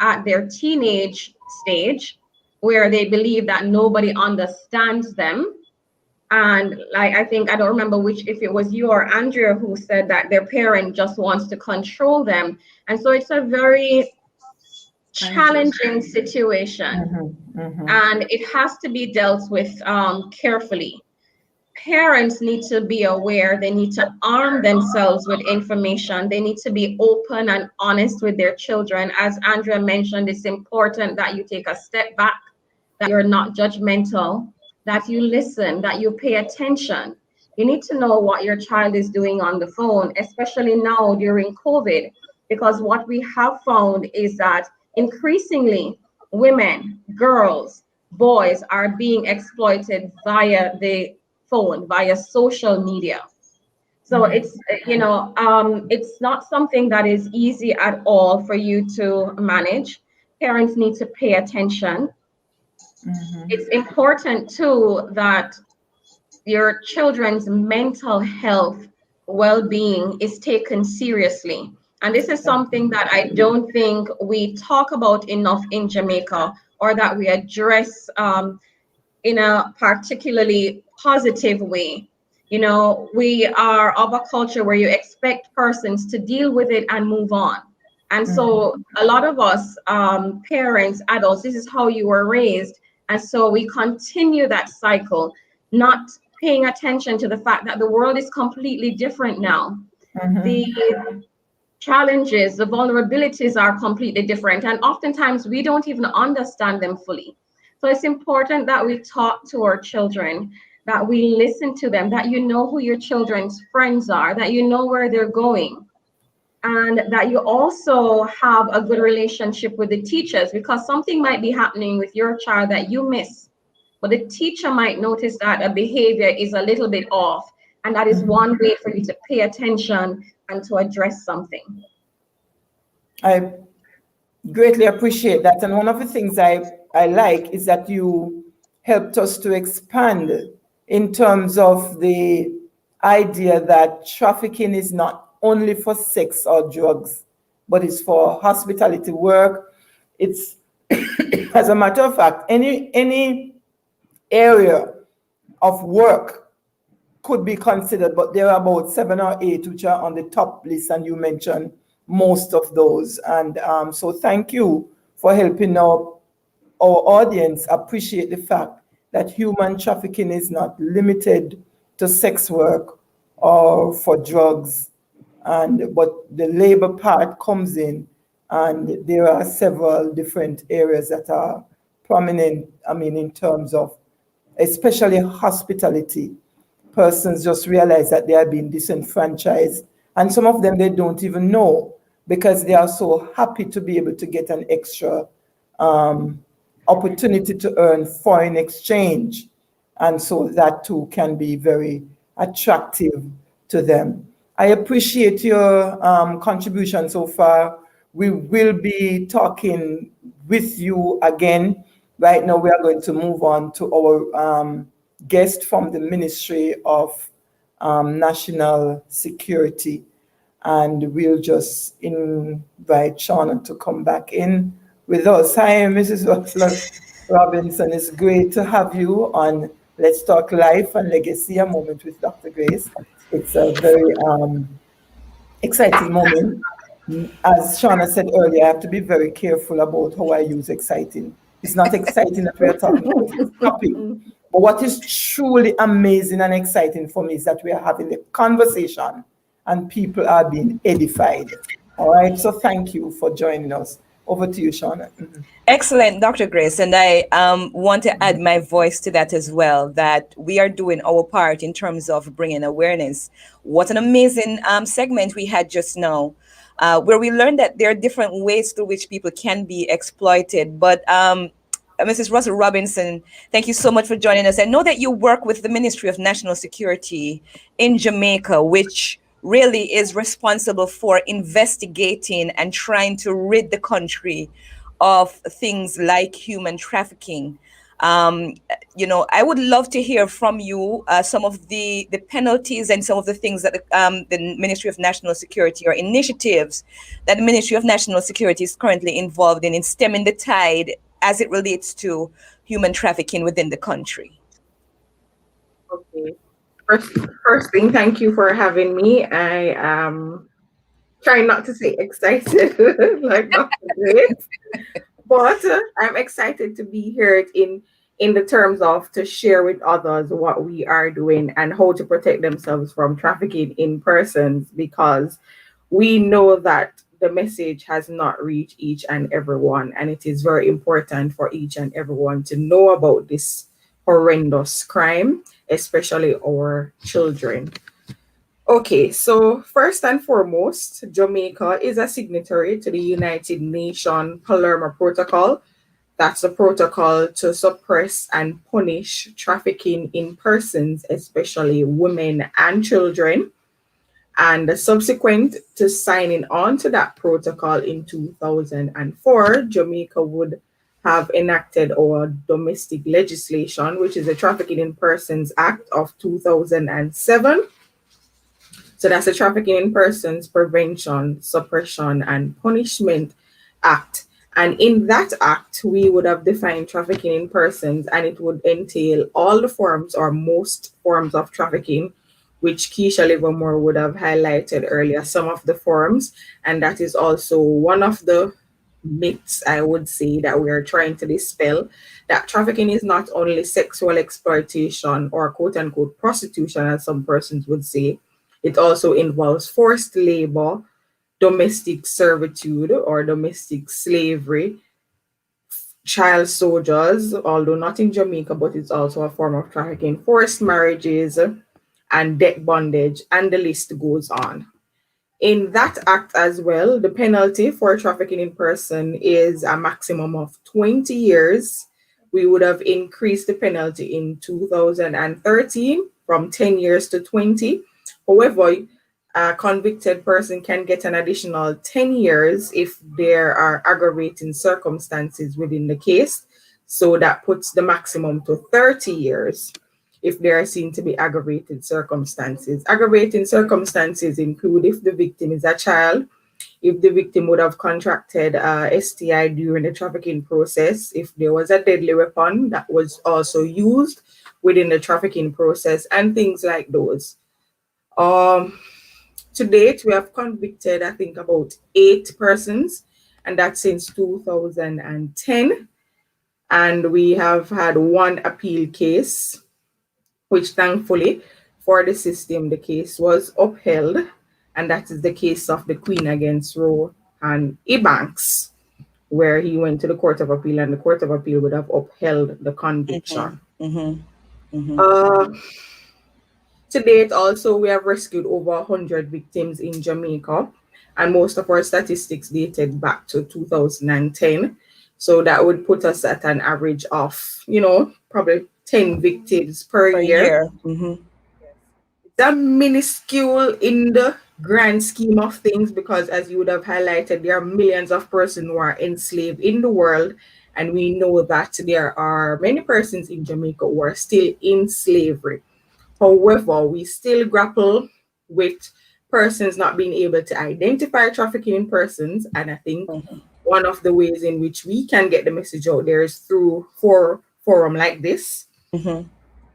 at their teenage stage, where they believe that nobody understands them. And like, I think, I don't remember which, if it was you or Andrea who said that their parent just wants to control them. And so it's a very challenging situation, and it has to be dealt with carefully. Parents need to be aware, they need to arm themselves with information, they need to be open and honest with their children. As Andrea mentioned, it's important that you take a step back, that you're not judgmental, that you listen, that you pay attention. You need to know what your child is doing on the phone, especially now during COVID, because what we have found is that increasingly women, girls, boys are being exploited via the phone, via social media. So it's, it's not something that is easy at all for you to manage. Parents need to pay attention. It's important too that your children's mental health well-being is taken seriously. And this is something that I don't think we talk about enough in Jamaica, or that we address in a particularly positive way. You know, we are of a culture where you expect persons to deal with it and move on. And so a lot of us, parents, adults, this is how you were raised. And so we continue that cycle, not paying attention to the fact that the world is completely different now. The challenges, the vulnerabilities are completely different. And oftentimes we don't even understand them fully. So it's important that we talk to our children, that we listen to them, that you know who your children's friends are, that you know where they're going, and that you also have a good relationship with the teachers, because something might be happening with your child that you miss, but the teacher might notice that a behavior is a little bit off, and that is one way for you to pay attention and to address something. I greatly appreciate that. And one of the things I like is that you helped us to expand in terms of the idea that trafficking is not only for sex or drugs, but it's for hospitality work. It's, as a matter of fact, any area of work could be considered, but there are about 7 or 8 which are on the top list, and you mentioned most of those. And so thank you for helping our audience appreciate the fact that human trafficking is not limited to sex work or for drugs, but the labor part comes in, and there are several different areas that are prominent, in terms of especially hospitality. Persons just realize that they are being disenfranchised, and some of them they don't even know, because they are so happy to be able to get an extra opportunity to earn foreign exchange, and so that too can be very attractive to them. I appreciate your contribution so far. We will be talking with you again. Right now we are going to move on to our guest from the Ministry of National Security, and we'll just invite Shauna to come back in with us. Hi, Mrs. Russell-Robinson. It's great to have you on Let's Talk Life and Legacy, a moment with Dr. Grace. It's a very exciting moment. As Shauna said earlier, I have to be very careful about how I use exciting. It's not exciting that we are talking about this topic. But what is truly amazing and exciting for me is that we are having a conversation and people are being edified. All right. So thank you for joining us. Over to you, Shauna. Excellent, Dr. Grace. And I want to add my voice to that as well, that we are doing our part in terms of bringing awareness. What an amazing segment we had just now, where we learned that there are different ways through which people can be exploited. But Mrs. Russell-Robinson, thank you so much for joining us. I know that you work with the Ministry of National Security in Jamaica, which really is responsible for investigating and trying to rid the country of things like human trafficking. I would love to hear from you some of the penalties and some of the things that the Ministry of National Security, or initiatives that the Ministry of National Security is currently involved in stemming the tide as it relates to human trafficking within the country. Okay. First thing, thank you for having me. I am trying not to say excited, like Dr. Grace, but I'm excited to be here in the terms of to share with others what we are doing and how to protect themselves from trafficking in persons, because we know that the message has not reached each and everyone, and it is very important for each and everyone to know about this horrendous crime, especially our children. Okay, so first and foremost, Jamaica is a signatory to the United Nations Palermo Protocol. That's a protocol to suppress and punish trafficking in persons, especially women and children. And subsequent to signing on to that protocol in 2004, Jamaica would have enacted our domestic legislation, which is the Trafficking in Persons Act of 2007. So that's the Trafficking in Persons Prevention, Suppression, and Punishment Act. And in that act, we would have defined trafficking in persons, and it would entail all the forms or most forms of trafficking which Keisha Livermore would have highlighted earlier, some of the forms. And that is also one of the myths, I would say, that we are trying to dispel, that trafficking is not only sexual exploitation or quote unquote prostitution, as some persons would say. It also involves forced labor, domestic servitude or domestic slavery, child soldiers, although not in Jamaica, but it's also a form of trafficking, forced marriages, and debt bondage, and the list goes on. In that act as well, the penalty for trafficking in person is a maximum of 20 years. We would have increased the penalty in 2013 from 10 years to 20. However, a convicted person can get an additional 10 years if there are aggravating circumstances within the case. So that puts the maximum to 30 years if there are seen to be aggravated circumstances. Aggravating circumstances include if the victim is a child, if the victim would have contracted STI during the trafficking process, if there was a deadly weapon that was also used within the trafficking process, and things like those. To date, we have convicted, I think, about 8 persons, and that's since 2010. And we have had one appeal case, which thankfully for the system, the case was upheld. And that is the case of the Queen against Roe and Ebanks, where he went to the Court of Appeal and the Court of Appeal would have upheld the conviction. To date, also, we have rescued over 100 victims in Jamaica, and most of our statistics dated back to 2010. So that would put us at an average of, probably 10 victims per year. That minuscule in the grand scheme of things, because as you would have highlighted, there are millions of persons who are enslaved in the world, and we know that there are many persons in Jamaica who are still in slavery. However, we still grapple with persons not being able to identify trafficking in persons, and I think one of the ways in which we can get the message out there is through forum like this,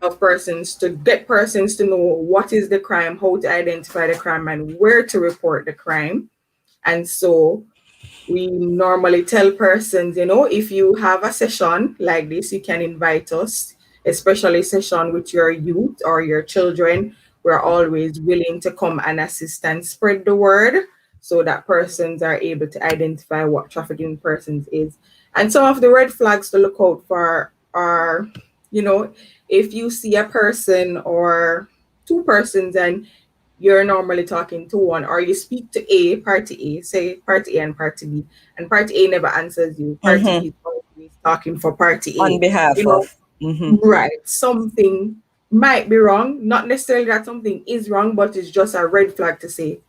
of persons, to get persons to know what is the crime, how to identify the crime, and where to report the crime. And so we normally tell persons, if you have a session like this, you can invite us, especially session with your youth or your children. We're always willing to come and assist and spread the word so that persons are able to identify what trafficking persons is. And some of the red flags to look out for are, if you see a person or 2 persons and you're normally talking to one, or you speak to party A, say party A and party B, and party A never answers you, party B is always talking for party A. On behalf of. Right. Something might be wrong. Not necessarily that something is wrong, but it's just a red flag to say,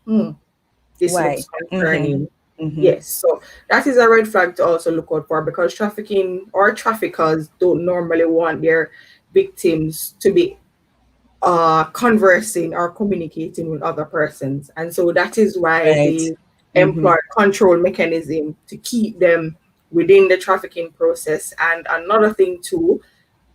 this looks concerning. Yes. So that is a red flag to also look out for, because trafficking or traffickers don't normally want their victims to be conversing or communicating with other persons. And so that is why they employ control mechanism to keep them within the trafficking process. And another thing too,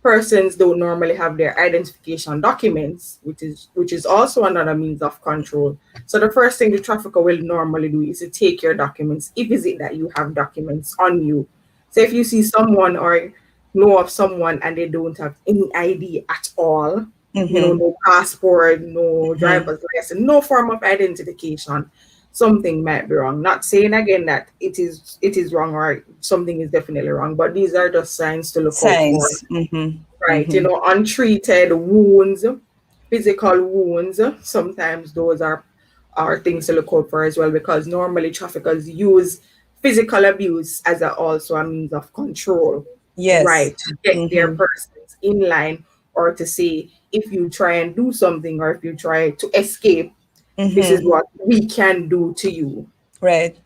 persons don't normally have their identification documents, which is also another means of control. So the first thing the trafficker will normally do is to take your documents, if is it that you have documents on you. So if you see someone or know of someone and they don't have any ID at all, no passport, no driver's license, no form of identification, something might be wrong. Not saying again that it is wrong or something is definitely wrong, but these are just signs to look out for. Right. Untreated wounds, physical wounds, sometimes those are things to look out for as well, because normally traffickers use physical abuse as also a means of control. Yes. Right. To get their persons in line, or to say, if you try and do something or if you try to escape, this is what we can do to you. Right.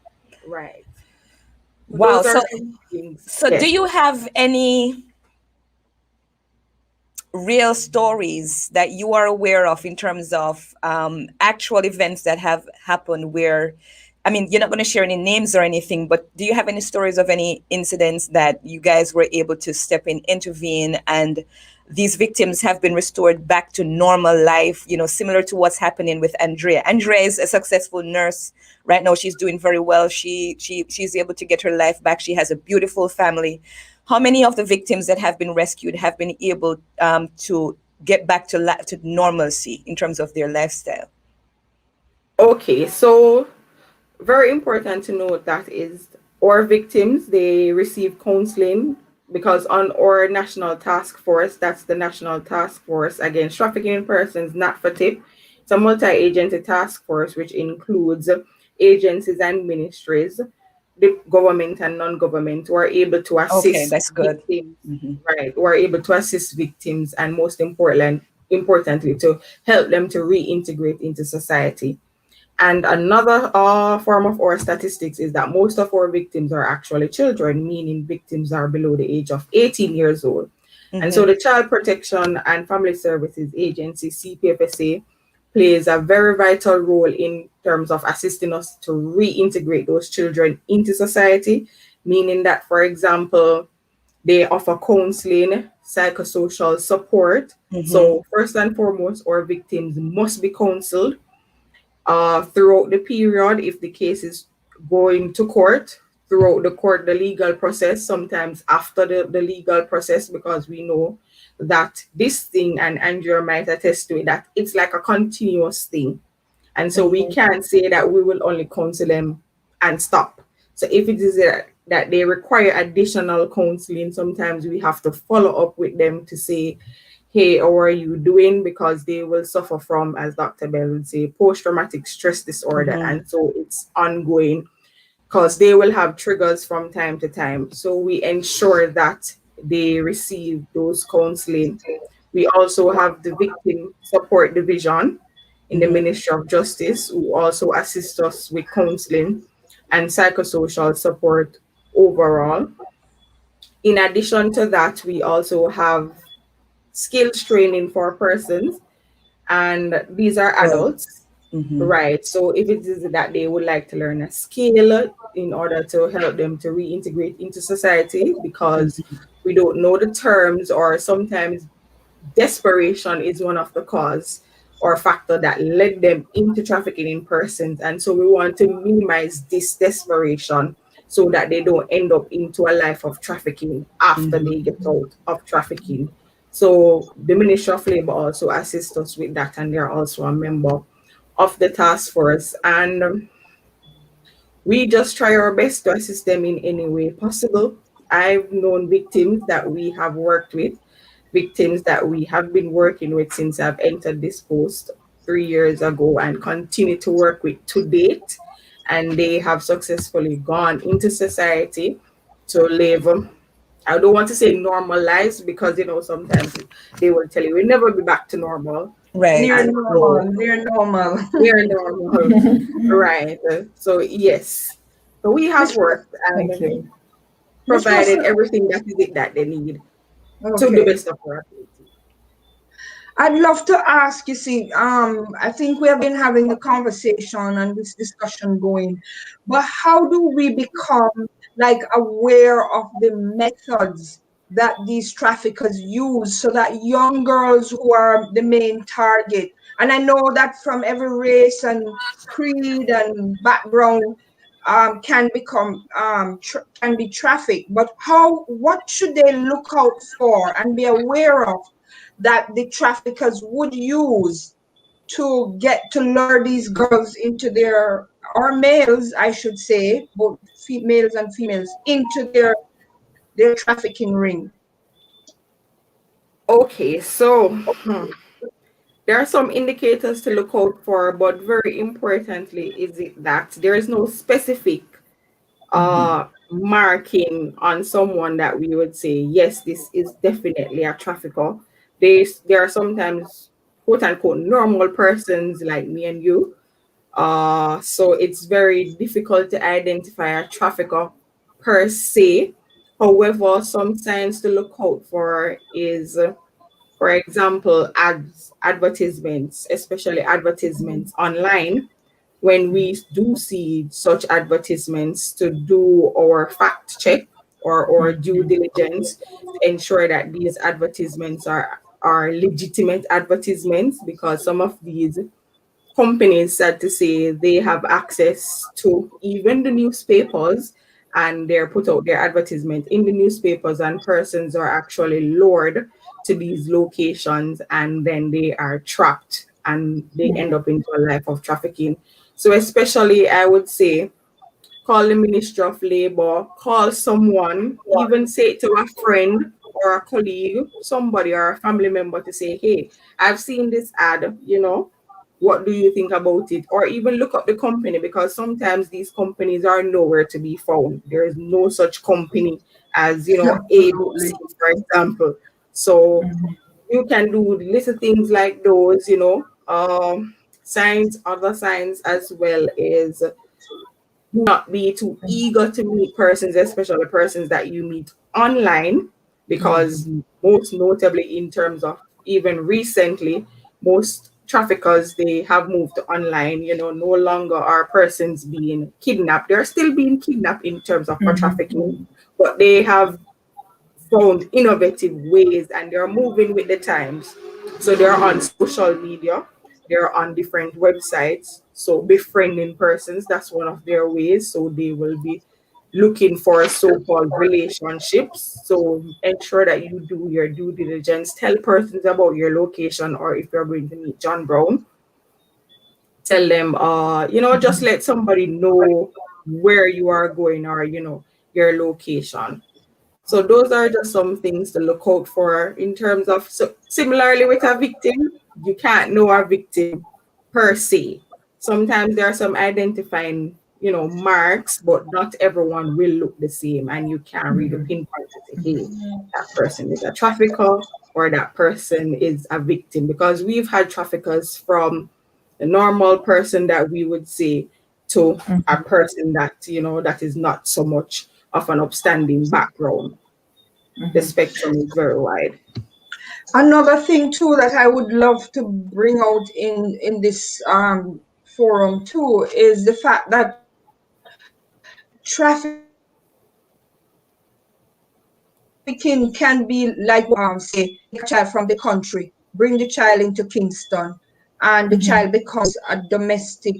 Wow. So yes. Do you have any real stories that you are aware of in terms of actual events that have happened where, I mean, you're not going to share any names or anything, but do you have any stories of any incidents that you guys were able to step in, intervene, and these victims have been restored back to normal life, similar to what's happening with Andrea. Andrea is a successful nurse right now. She's doing very well. She's able to get her life back. She has a beautiful family. How many of the victims that have been rescued have been able to get back to normalcy in terms of their lifestyle? Okay, so very important to note that is our victims, they receive counseling because on our national task force, that's the National Task Force Against Trafficking in Persons, not for TIP. It's a multi-agency task force which includes agencies and ministries, the government and non-government, who are able to Okay, assist that's good. victims, Mhm. right? Who are able to assist victims and most importantly, to help them to reintegrate into society. And another form of our statistics is that most of our victims are actually children, meaning victims are below the age of 18 years old. And so Mhm. the Child Protection and Family Services Agency, CPFSA, plays a very vital role in terms of assisting us to reintegrate those children into society, meaning that, for example, they offer counseling, psychosocial support. Mhm. So first and foremost, our victims must be counseled throughout the period if the case is going to court, throughout the legal process, sometimes after the legal process, because we know that this thing, and Andrea might attest to it, that it's like a continuous thing. And so we Mhm. can't say that we will only counsel them and stop. So if it is that they require additional counseling, sometimes we have to follow up with them to say, hey, how are you doing? Because they will suffer from, as Dr. Bell would say, post-traumatic stress disorder. Mhm. And so it's ongoing because they will have triggers from time to time. So we ensure that they receive those counseling. We also have the Victim Support Division in the Mhm. Ministry of Justice, who also assist us with counseling and psychosocial support overall. In addition to that, we also have skills training for persons, and these are Good. adults, Mhm. right? So if it is that they would like to learn a skill in order to help them to reintegrate into society, because Mhm. we don't know the terms, or sometimes desperation is one of the cause or factor that led them into trafficking in persons. And so we want to minimize this desperation so that they don't end up into a life of trafficking after Mhm. they get out of trafficking. So the Ministry of Labor also assists us with that, and they're also a member of the task force. And we just try our best to assist them in any way possible. I've known victims that we have worked with, victims that we have been working with since I've entered this post 3 years ago, and continue to work with to date. And they have successfully gone into society to live. I don't want to say normal lives, because sometimes they will tell you we'll never be back to normal. Right. Near And so normal, near normal. we're normal, right? So yes, so we have Miss worked Thank and you. Miss provided Russell. everything that is it that they need to the Okay. best of our ability. I'd love to ask, you see, I think we have been having the conversation and this discussion going, but how do we become like aware of the methods that these traffickers use so that young girls who are the main target, and I know that from every race and creed and background, can become can be trafficked, but what should they look out for and be aware of that the traffickers would use to get to lure these girls into their, or males, I should say, both males and females, into their trafficking ring? Okay, so there are some indicators to look out for, but very importantly is it that there is no specific Mhm. marking on someone that we would say, yes, this is definitely a trafficker. There are sometimes quote unquote normal persons like me and you. So it's very difficult to identify a trafficker per se. However, some signs to look out for is, for example, advertisements, especially advertisements online. When we do see such advertisements, to do our fact check or due diligence to ensure that these advertisements are are legitimate advertisements, because some of these companies, sad to say, they have access to even the newspapers, and they're put out their advertisement in the newspapers, and persons are actually lured to these locations, and then they are trapped and they end up into a life of trafficking. So especially, I would say, call the Ministry of Labor, call someone, even say it to a friend or a colleague, somebody or a family member, to say, hey, I've seen this ad, what do you think about it? Or even look up the company, because sometimes these companies are nowhere to be found. There is no such company as, ABC, Absolutely. for example. So you can do little things like those, signs, other signs, as well as not be too eager to meet persons, especially persons that you meet online, because most notably in terms of even recently, most traffickers, they have moved to online. No longer are persons being kidnapped. They're still being kidnapped in terms of for trafficking, but they have found innovative ways and they're moving with the times. So they're on social media, they're on different websites. So befriending persons, that's one of their ways. So they will be looking for so-called relationships. So ensure that you do your due diligence. Tell persons about your location, or if you're going to meet John Brown, tell them, just let somebody know where you are going, or your location. So those are just some things to look out for in terms of, so similarly with a victim, you can't know a victim per se. Sometimes there are some identifying, marks, but not everyone will look the same, and you can't really pinpoint to say, hey, that person is a trafficker or that person is a victim, because we've had traffickers from the normal person that we would say to a person that, that is not so much of an upstanding background. The spectrum is very wide. Another thing too that I would love to bring out in this forum too is the fact that trafficking can be like say, take a child from the country, bring the child into Kingston, and the child becomes a domestic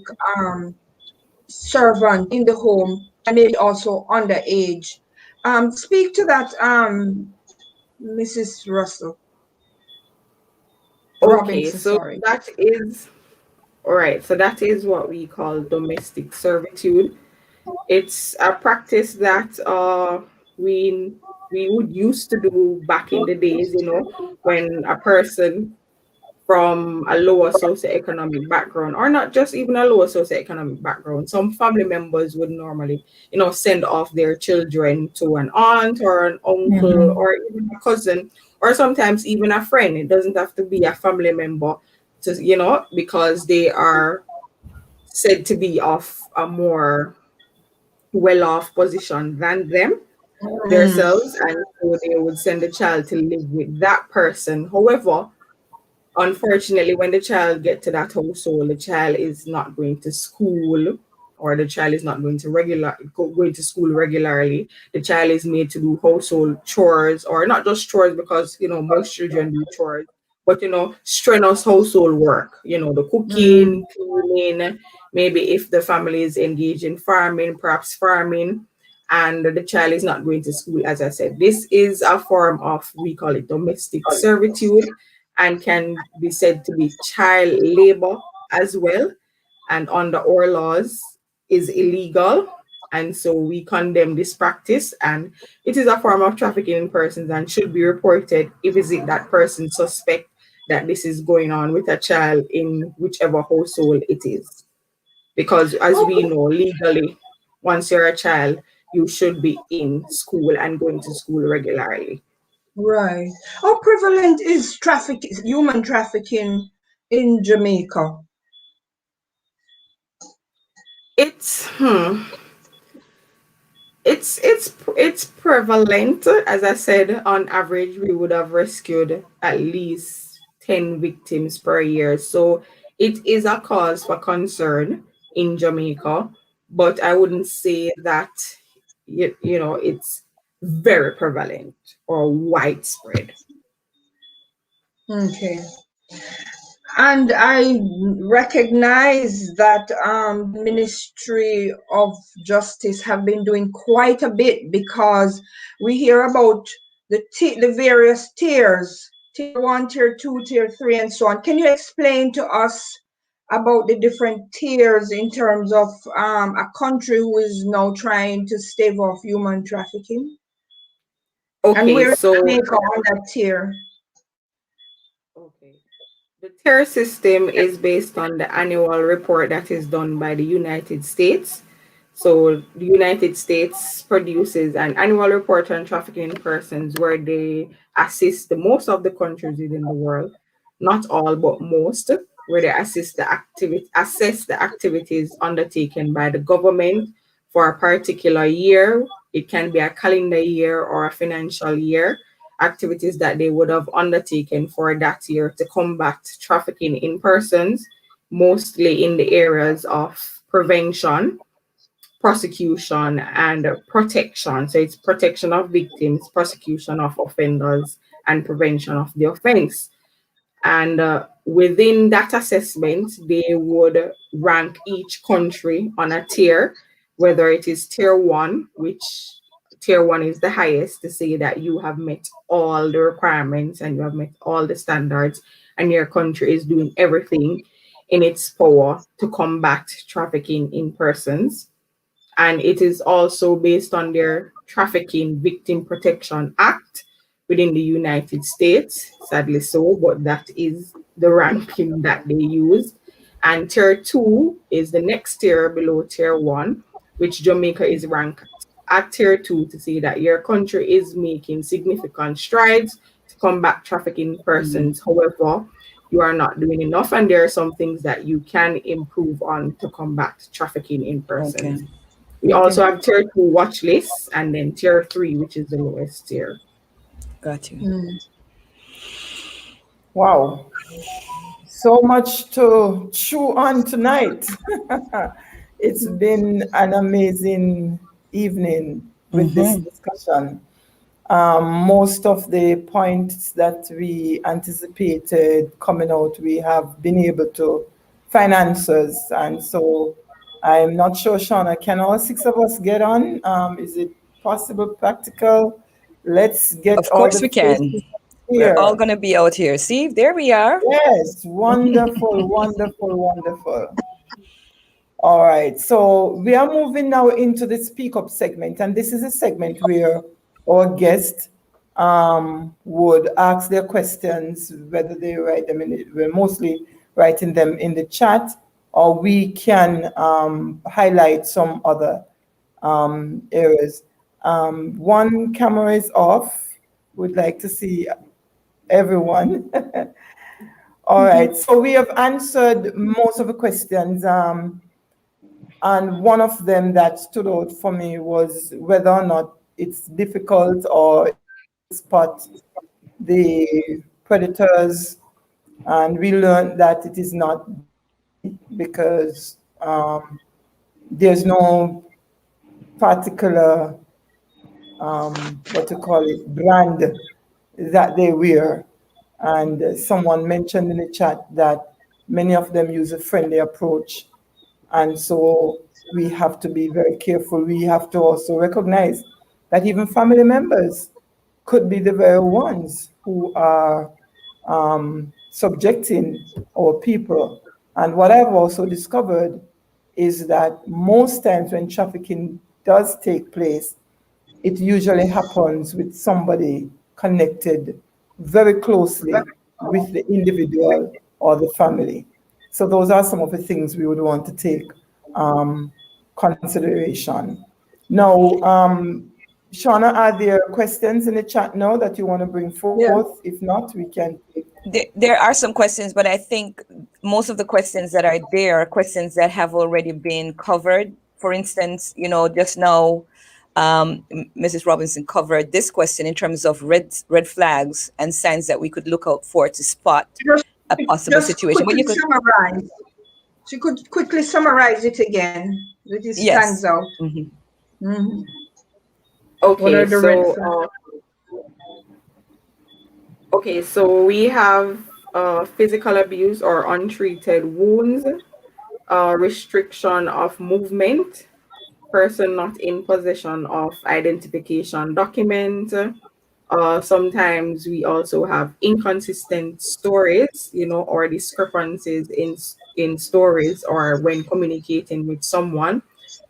servant in the home, and maybe also underage. Speak to that, Mrs. Russell Okay, Robinson. so Sorry. that is all right. So that is what we call domestic servitude. It's a practice that we would used to do back in the days, when a person from a lower socioeconomic background, or not just even a lower socioeconomic background. Some family members would normally, send off their children to an aunt or an uncle or even a cousin, or sometimes even a friend. It doesn't have to be a family member, to, because they are said to be of a more well-off position than them Mm, themselves, and so they would send the child to live with that person. However, unfortunately, when the child get to that household, the child is not going to school, or the child is not going to school regularly. The child is made to do household chores, or not just chores, because most children do chores, but strenuous household work. The mm, cooking, cleaning. Maybe if the family is engaged in farming, perhaps farming, and the child is not going to school. As I said, this is a form of, we call it domestic servitude, and can be said to be child labor as well. And under our laws is illegal. And so we condemn this practice, and it is a form of trafficking in persons and should be reported if is it that person suspect that this is going on with a child in whichever household it is. Because as we know, legally, once you're a child, you should be in school and going to school regularly. right. How prevalent is human trafficking in Jamaica? It's it's prevalent. As I said, on average, we would have rescued at least 10 victims per year. So it is a cause for concern in Jamaica, but I wouldn't say that it's very prevalent or widespread. Okay. And I recognize that Ministry of Justice have been doing quite a bit, because we hear about the various tiers, tier one, tier two, tier three, and so on. Can you explain to us about the different tiers in terms of a country who is now trying to stave off human trafficking? And Okay, where is so Jamaica on that tier? okay. The tier system is based on the annual report that is done by the United States. So the United States produces an annual report on trafficking in persons where they assist the most of the countries within the world, not all but most, where they assess the activities undertaken by the government for a particular year. It can be a calendar year or a financial year, activities that they would have undertaken for that year to combat trafficking in persons, mostly in the areas of prevention, prosecution, and protection. So it's protection of victims, prosecution of offenders, and prevention of the offense. And within that assessment, they would rank each country on a tier, whether it is tier one, which tier one is the highest to say that you have met all the requirements and you have met all the standards, and your country is doing everything in its power to combat trafficking in persons. And it is also based on their Trafficking Victim Protection Act within the United States, sadly so, but that is the ranking that they use. And tier two is the next tier below tier one, which Jamaica is ranked at tier two to say that your country is making significant strides to combat trafficking persons. However, you are not doing enough, and there are some things that you can improve on to combat trafficking in Okay. persons. We also have tier two watch lists and then tier three, which is the lowest tier. Got you. Wow. So much to chew on tonight. It's been an amazing evening with this discussion. Most of the points that we anticipated coming out, we have been able to find answers. And so I'm not sure, Shauna, can all six of us get on? Is it possible, practical? Let's get Of all course the we can. faces We're all here. going to be out here. See, there we are. Yes, wonderful, wonderful, wonderful. All right, so we are moving now into the speak up segment, and this is a segment where our guest would ask their questions, whether they write them we're mostly writing them in the chat, or we can highlight some other areas. One camera is off. Would like to see everyone. All right, so we have answered most of the questions. And one of them that stood out for me was whether or not it's difficult or easy to spot the predators. And we learned that it is not that easy because there's no particular, what to call it, brand that they wear. And someone mentioned in the chat that many of them use a friendly approach. And so we have to be very careful. We have to also recognize that even family members could be the very ones who are subjecting our people. And what I've also discovered is that most times when trafficking does take place, it usually happens with somebody connected very closely with the individual or the family. So those are some of the things we would want to take consideration. Now, Shauna, are there questions in the chat now that you want to bring forth? If not, we can take. There are some questions, but I think most of the questions that are there are questions that have already been covered. For instance, just now, Mrs. Robinson covered this question in terms of red flags and signs that we could look out for to spot a possible situation. But you could summarize. She could quickly summarize it again. It stands out. Okay, so Okay, so we have physical abuse or untreated wounds, restriction of movement, person not in possession of identification document. Sometimes we also have inconsistent stories, or discrepancies in stories or when communicating with someone.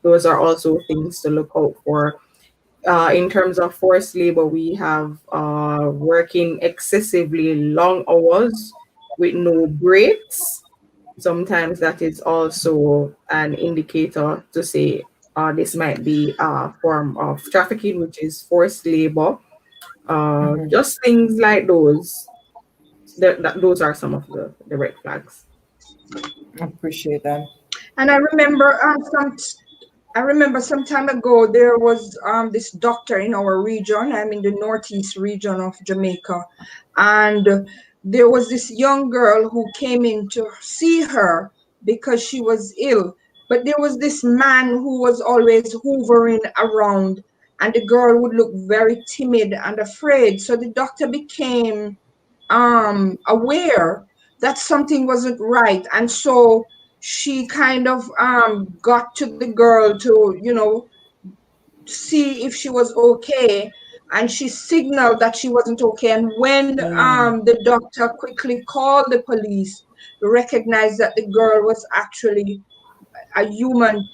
Those are also things to look out for. In terms of forced labor, we have working excessively long hours with no breaks. Sometimes that is also an indicator to say this might be a form of trafficking, which is forced labor. Just things like those. Those are some of the red flags. Appreciate that. And I remember some time ago there was this doctor in our region. I'm in the northeast region of Jamaica, and there was this young girl who came in to see her because she was ill. But there was this man who was always hovering around, and the girl would look very timid and afraid. So the doctor became aware that something wasn't right, and so she kind of got to the girl to see if she was okay, and she signaled that she wasn't okay. And when the doctor quickly called the police, recognized that the girl was actually a human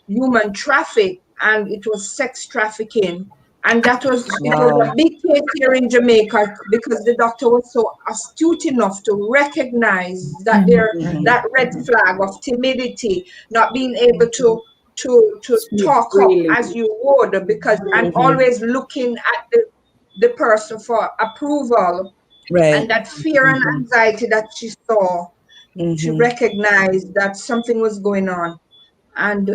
traffic, and it was sex trafficking. And that was it was a Wow. big case here in Jamaica because the doctor was so astute enough to recognize that Mm-hmm. that red flag of timidity, not being able to Speak talk up freely. as you would, because and Mm-hmm. always looking at the person for approval, and Right. that fear and anxiety that she Mm-hmm. recognized that something was going on, and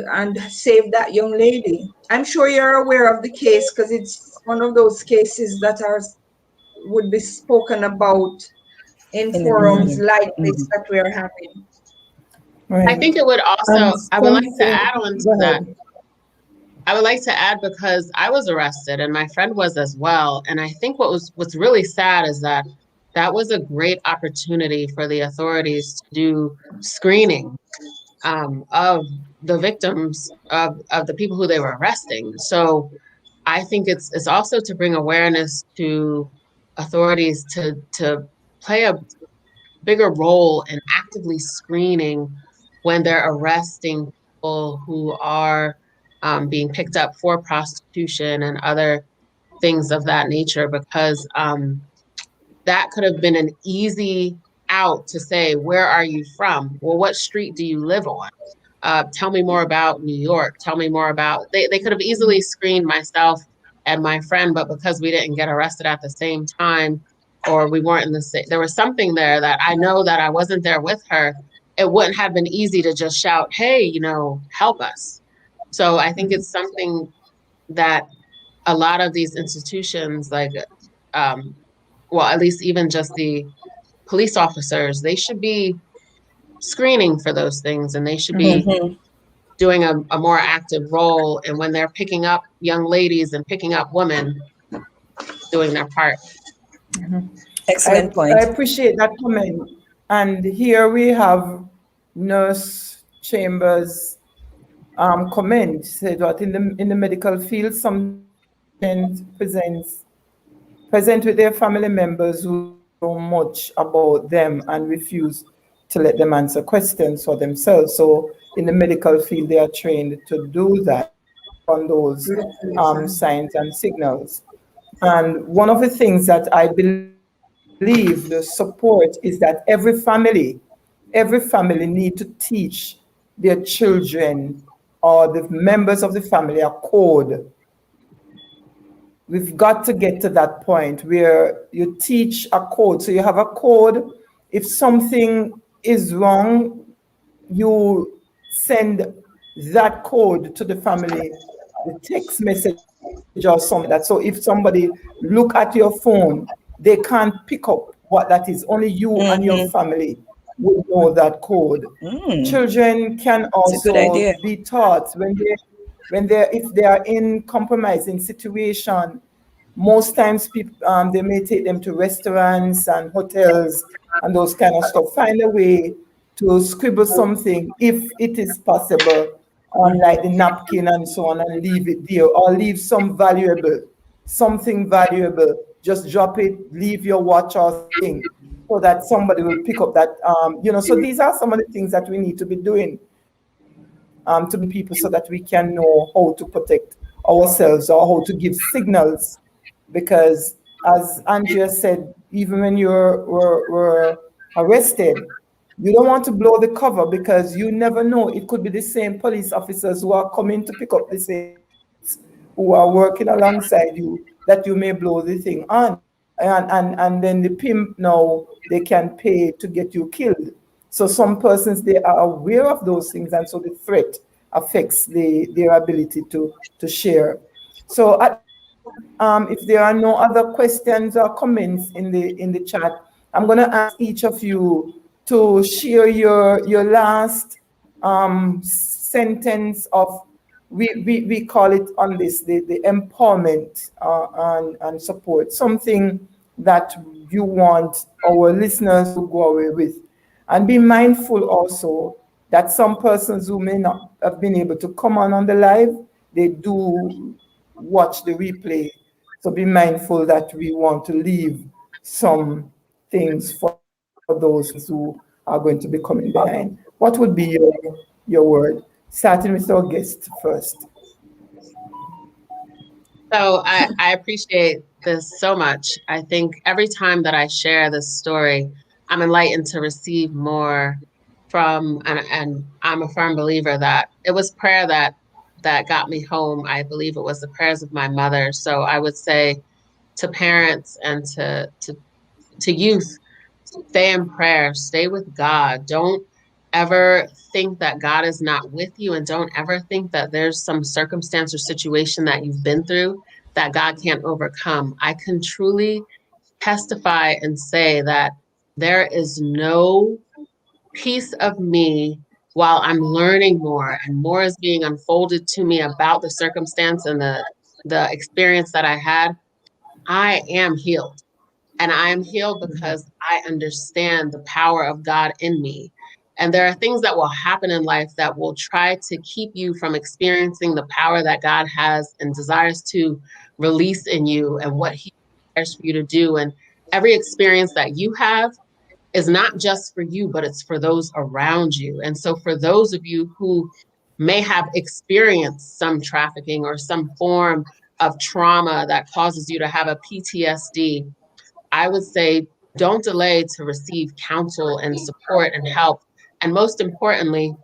save that young lady. I'm sure you're aware of the case because it's one of those cases that are would be spoken about in In the forums media. like this Mm-hmm. that we are having. I Right. think it would And also, I would like to something, add on to go that. ahead. I would like to add because I was arrested and my friend was as well. And I think what's really sad is that that was a great opportunity for the authorities to do screening of the victims of the people who they were arresting. So I think it's also to bring awareness to authorities to play a bigger role in actively screening when they're arresting people who are being picked up for prostitution and other things of that nature, because that could have been an easy out to say, where are you from? Well, what street do you live on? Tell me more about New York. Tell me more about, they could have easily screened myself and my friend, but because we didn't get arrested at the same time, or we weren't in the same, there was something there that I know that I wasn't there with her. It wouldn't have been easy to just shout, hey, help us. So I think it's something that a lot of these institutions, like, um, well, at least even just the police officers, they should be screening for those things, and they should be Mm-hmm. doing a more active role. And when they're picking up young ladies and picking up women, doing their part. Excellent I point. appreciate that comment. And here we have Nurse Chambers comment said that in the medical field, sometimes patients present with their family members who don't know much about them and refuse to let them answer questions for themselves. So in the medical field, they are trained to do that, to pick up on those signs and signals. And one of the things that I believe the support is that every family need to teach their children or the members of the family a code. We've got to get to that point where you teach a code. So you have a code. If something is wrong, you send that code to the family, the text message or something like that. So if somebody look at your phone, they can't pick up what that is. Only you and your Mm-hmm. family will know that code. Children can It's a good also idea. be taught when they if they are in compromising situation, Most times people they may take them to restaurants and hotels and those kind of stuff. Find a way to scribble something if it is possible on like the napkin and so on, and leave it there, or leave some valuable, something valuable. Just drop it, leave your watch or something, so that somebody will pick up that. So these are some of the things that we need to be doing to be people, so that we can know how to protect ourselves or how to give signals. Because as Andrea said, even when were arrested, you don't want to blow the cover, because you never know. It could be the same police officers who are coming to pick up the same suspects who are working alongside you, that you may blow the thing on. And then the pimp now, they can pay to get you killed. So some persons, they are aware of those things, and so the threat affects their ability to share. So at this time, if there are no other questions or comments in the chat, I'm going to ask each of you to share your last sentence of, we call it on this, the empowerment and support, something that you want our listeners to go away with. And be mindful also that some persons who may not have been able to come on the live, they do watch the replay. So be mindful that we want to leave some things for those who are going to be coming behind. What would be your word? Starting with our guest first. So I appreciate this so much. I think every time that I share this story, I'm enlightened to receive more from, and I'm a firm believer that it was prayer that got me home. I believe it was the prayers of my mother. So I would say to parents and to youth, stay in prayer, stay with God. Don't ever think that God is not with you, and don't ever think that there's some circumstance or situation that you've been through that God can't overcome. I can truly testify and say that there is no piece of me, while I'm learning more and more is being unfolded to me about the circumstance and the experience that I had, I am healed. And I am healed because I understand the power of God in me. And there are things that will happen in life that will try to keep you from experiencing the power that God has and desires to release in you, and what He desires for you to do. And every experience that you have is not just for you, but it's for those around you. And so for those of you who may have experienced some trafficking or some form of trauma that causes you to have a PTSD, I would say don't delay to receive counsel and support and help. And most importantly,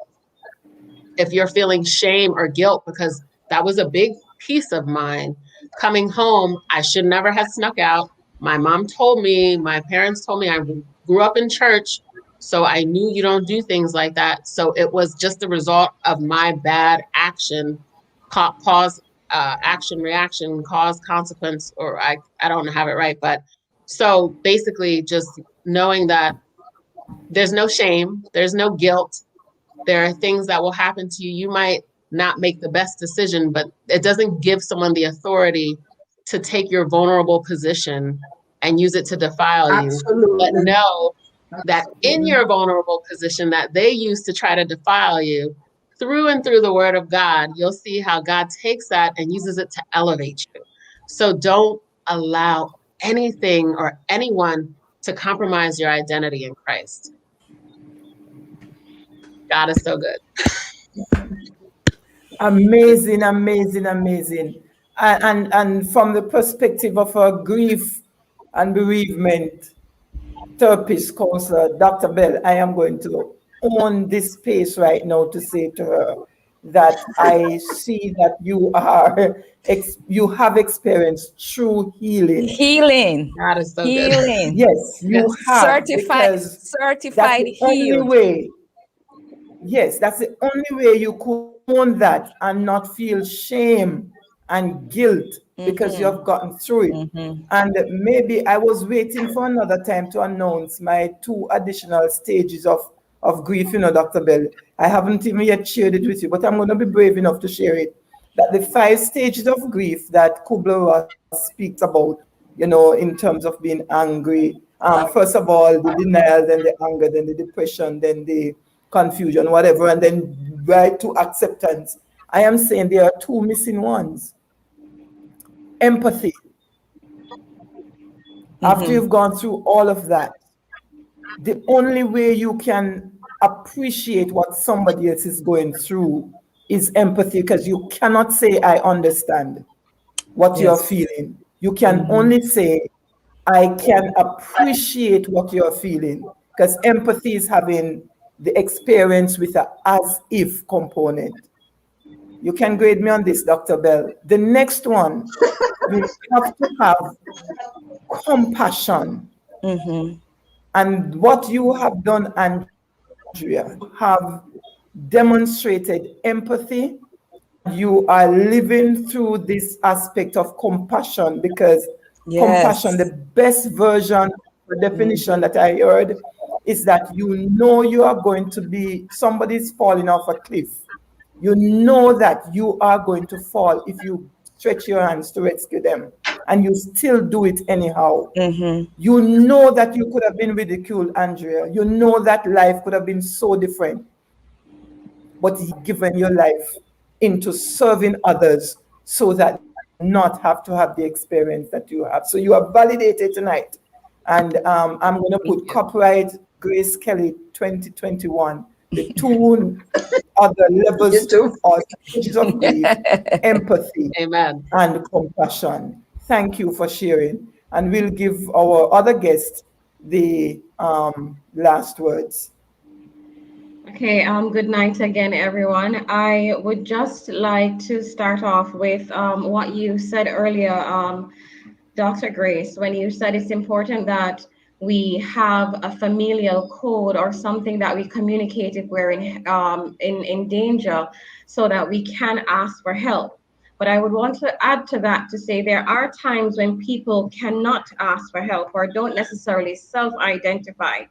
if you're feeling shame or guilt, because that was a big piece of mine coming home, I should never have snuck out. My mom told me, my parents told me, I grew up in church, so I knew you don't do things like that. So it was just the result of my bad action, cause, action, reaction, cause, consequence, or I don't have it right. But so basically just knowing that there's no shame, there's no guilt. There are things that will happen to you. You might not make the best decision, but it doesn't give someone the authority to take your vulnerable position and use it to defile you. But Absolutely. know that in your vulnerable position that they use to try to defile you, through and through the word of God, you'll see how God takes that and uses it to elevate you. So don't allow anything or anyone to compromise your identity in Christ. God is so good. Amazing, amazing, amazing. And from the perspective of a grief and bereavement therapist counselor, Dr. Bell, I am going to own this space right now to say to her that I see that you have experienced true healing. Healing. God is so good. Healing. Yes, you Yes. have, Certified, because that's certified the only healed. way. Yes, that's the only way you could own that and not feel shame and guilt because you have gotten through it. And maybe I was waiting for another time to announce my 2 additional stages of grief, Dr. Bell. I haven't even yet shared it with you, but I'm going to be brave enough to share it. that the 5 stages of grief that Kubler-Ross speaks about, in terms of being angry, first of all, the denial, then the anger, then the depression, then the confusion, whatever, and then right to acceptance. I am saying there are 2 missing ones. Empathy. After you've gone through all of that, the only way you can appreciate what somebody else is going through is empathy, because you cannot say, I understand what you're feeling. You can only say, I can appreciate what you're feeling, because empathy is having the experience with a as if component. You can grade me on this, Dr. Bell. The next one, you have to have compassion. And what you have done, Andrea, you have demonstrated empathy, and you are living through this aspect of compassion, because compassion, the best version, the definition that I heard is that you are going to be, somebody's falling off a cliff. You know that you are going to fall if you stretch your hands to rescue them, and you still do it anyhow. You know that you could have been ridiculed, Andrea. You know that life could have been so different, but you've given your life into serving others so that they will not have to have the experience that you have. So you are validated tonight. And I'm going to put copyright Grace Kelly 2021, the 2 other levels or stages of grief, empathy, Amen, and compassion. Thank you for sharing. And we'll give our other guest the last words. Okay, good night again, everyone. I would just like to start off with what you said earlier, Dr. Grace, when you said it's important that we have a familial code or something that we communicate if we're in danger, so that we can ask for help. But I would want to add to that to say there are times when people cannot ask for help or don't necessarily self-identify,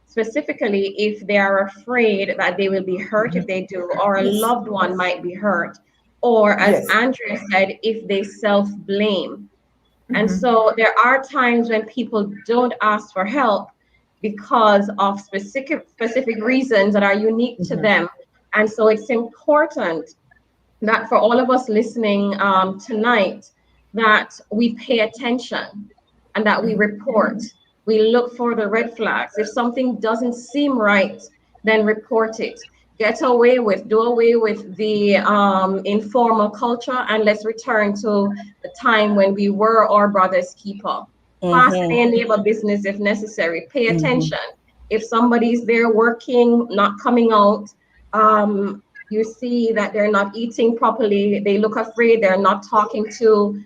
specifically if they are afraid that they will be hurt if they do, or a loved one might be hurt, or as Andrea said, if they self-blame. And so there are times when people don't ask for help because of specific reasons that are unique to them. And so it's important that for all of us listening tonight, that we pay attention and that we report. We look for the red flags. If something doesn't seem right, then report it. Do away with the informal culture, and let's return to the time when we were our brother's keeper. Fast and neighbor business if necessary. Pay attention. If somebody's there working, not coming out, you see that they're not eating properly, they look afraid, they're not talking to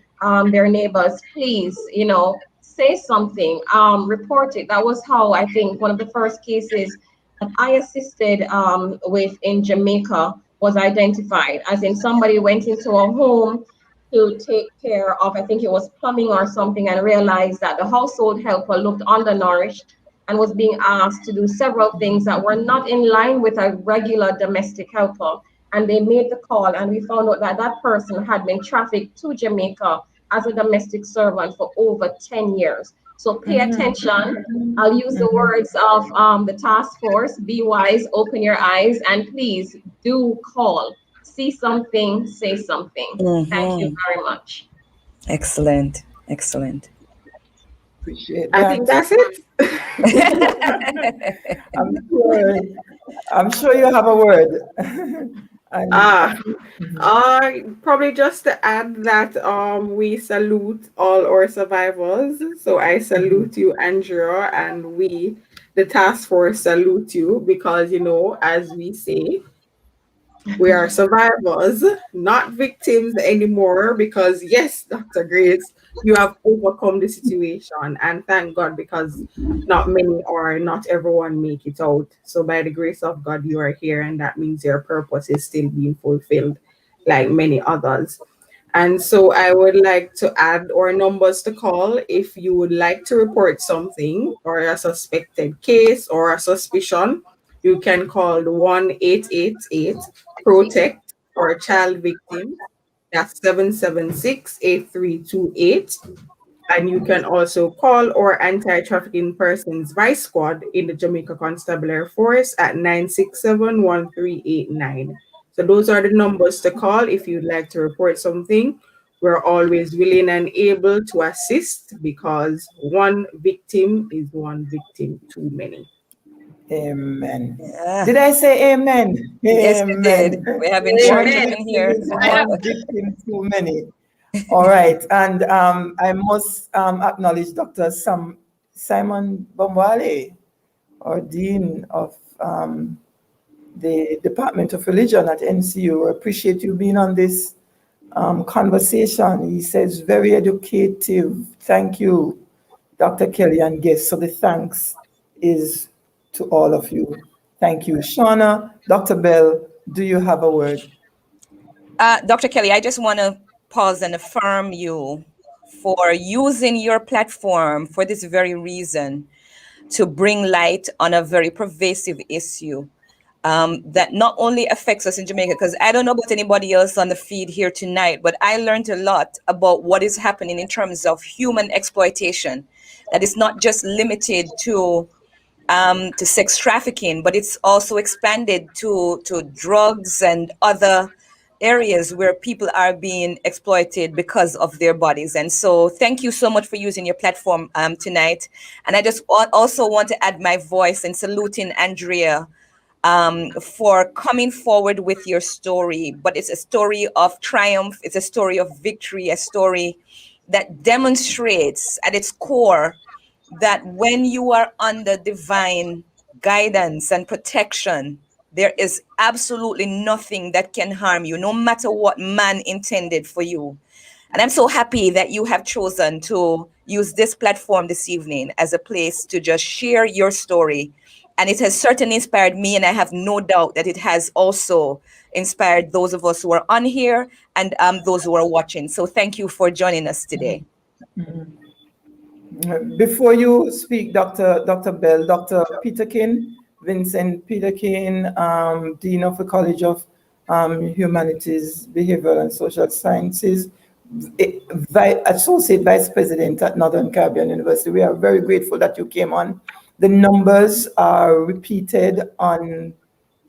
their neighbors, please, say something, report it. That was how I think one of the first cases that I assisted with in Jamaica was identified, as in somebody went into a home to take care of, I think it was plumbing or something, and realized that the household helper looked undernourished and was being asked to do several things that were not in line with a regular domestic helper. And they made the call, and we found out that that person had been trafficked to Jamaica as a domestic servant for over 10 years. So pay attention. I'll use the words of the task force: be wise, open your eyes, and please do call. See something, say something. Thank you very much. Excellent. Appreciate that. I think that's it. I'm sure you have a word. Probably just to add that we salute all our survivors. So I salute you, Andrea, and we, the task force, salute you, because as we say, we are survivors, not victims anymore, because yes, Dr. Grace, you have overcome the situation, and thank God, because not many or not everyone make it out. So by the grace of God, you are here, and that means your purpose is still being fulfilled like many others. And so I would like to add our numbers to call if you would like to report something or a suspected case or a suspicion. You can call the 1-888 Protect for child victims. That's 776-8328. And you can also call our anti-trafficking persons vice squad in the Jamaica Constabulary Force at 967-1389. So those are the numbers to call if you'd like to report something. We're always willing and able to assist because one victim is one victim too many. Amen. Yeah. Did I say amen? Yes, you did. Amen. We have in One church Amen. even victim here. is one victim too many. All right. And I must acknowledge Dr. Simon Bombale, or Dean of the Department of Religion at NCU. I appreciate you being on this conversation. He says, very educative. Thank you, Dr. Kelly and guests. So the thanks is to all of you. Thank you. Shauna, Dr. Bell, do you have a word? Dr. Kelly, I just want to pause and affirm you for using your platform for this very reason, to bring light on a very pervasive issue that not only affects us in Jamaica, because I don't know about anybody else on the feed here tonight, but I learned a lot about what is happening in terms of human exploitation, that is not just limited to sex trafficking, but it's also expanded to drugs and other areas where people are being exploited because of their bodies. And so thank you so much for using your platform tonight. And I just also want to add my voice in saluting Andrea for coming forward with your story. But it's a story of triumph, it's a story of victory, a story that demonstrates at its core that when you are under divine guidance and protection, there is absolutely nothing that can harm you, no matter what man intended for you. And I'm so happy that you have chosen to use this platform this evening as a place to just share your story. And it has certainly inspired me, and I have no doubt that it has also inspired those of us who are on here and those who are watching. So thank you for joining us today. Before you speak, Dr. Bell, Dr. Peterkin, Vincent Peterkin, Dean of the College of Humanities, Behavioral and Social Sciences, Associate Vice President at Northern Caribbean University. We are very grateful that you came on. The numbers are repeated on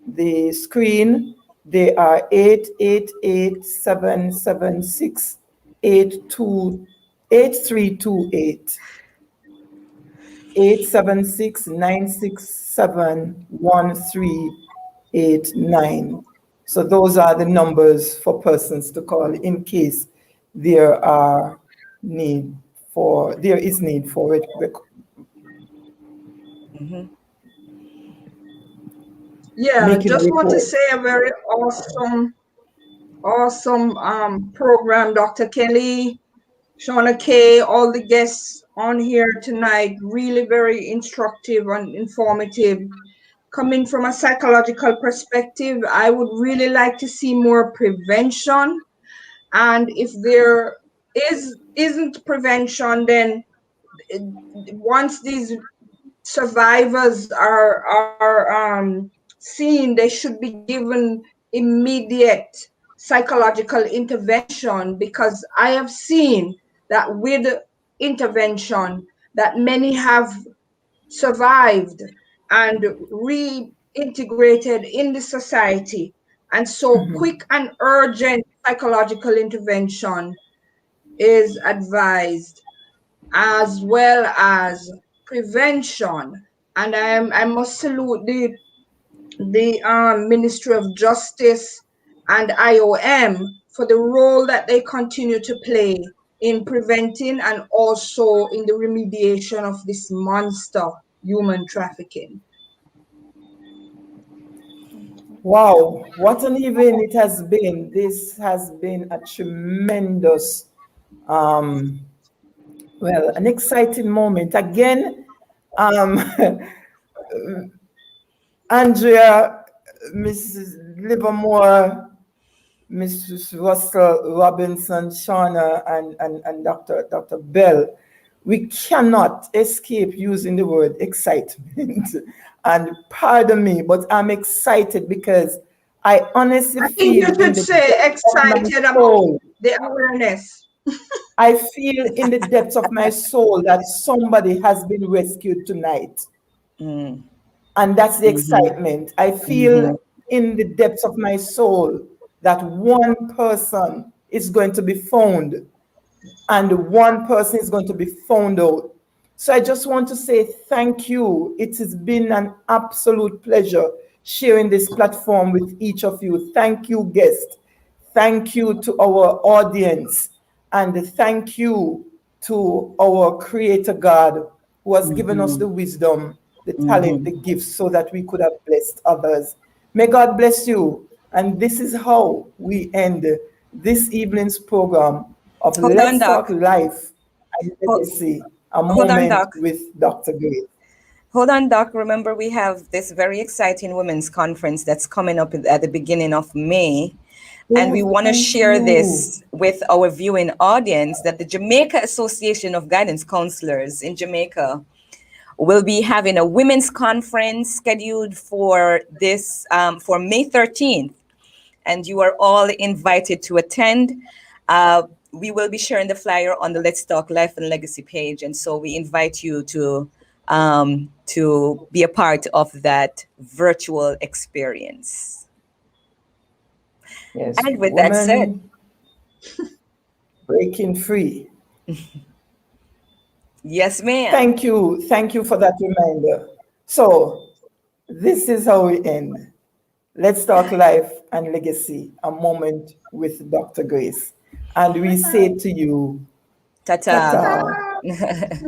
the screen. They are 888-776-8328. 876-967-1389. So those are the numbers for persons to call in case there is need for it. Yeah, Making a just want to report. say a very awesome program, Dr. Kelly, Shauna Kay, all the guests on here tonight. Really very instructive and informative. Coming from a psychological perspective, I would really like to see more prevention. And if there isn't prevention, then once these survivors are seen, they should be given immediate psychological intervention, because I have seen that with intervention that many have survived and reintegrated in the society. And so quick and urgent psychological intervention is advised, as well as prevention. And I must salute the Ministry of Justice and IOM for the role that they continue to play in preventing and also in the remediation of this monster, human trafficking. Wow, what an evening it has been. This has been a tremendous, an exciting moment. Again, Andrea, Mrs. Livermore, Mrs. Russell-Robinson, Shauna, and Dr. Bell, we cannot escape using the word excitement. And pardon me, but I'm excited because I honestly I think feel you in should the say depth of my excited about soul. the awareness. I feel in the depths of my soul that somebody has been rescued tonight. Mm. And that's the excitement. I Mhm. feel in the depths of my soul that one person is going to be found and one person is going to be found out. So I just want to say thank you. It has been an absolute pleasure sharing this platform with each of you. Thank you, guests. Thank you to our audience. And thank you to our Creator God who has given us the wisdom, the talent, the gifts so that we could have blessed others. May God bless you. And this is how we end this evening's program of Hold on, Let's Talk Doc. Life and Hold, Legacy, a hold on, moment Doc. with Dr. Grace. Hold on, Doc. Remember, we have this very exciting women's conference that's coming up at the beginning of May. And we Oh, want to thank share you. this with our viewing audience that the Jamaica Association of Guidance Counselors in Jamaica will be having a women's conference scheduled for this for May 13th. And you are all invited to attend. We will be sharing the flyer on the Let's Talk Life and Legacy page. And so we invite you to be a part of that virtual experience. Yes, And with that said, woman breaking free. yes, ma'am. Thank you. Thank you for that reminder. So, this is how we end. Let's talk life and legacy, a moment with Dr. Grace. And we say to you, Ta-ta. ta-ta.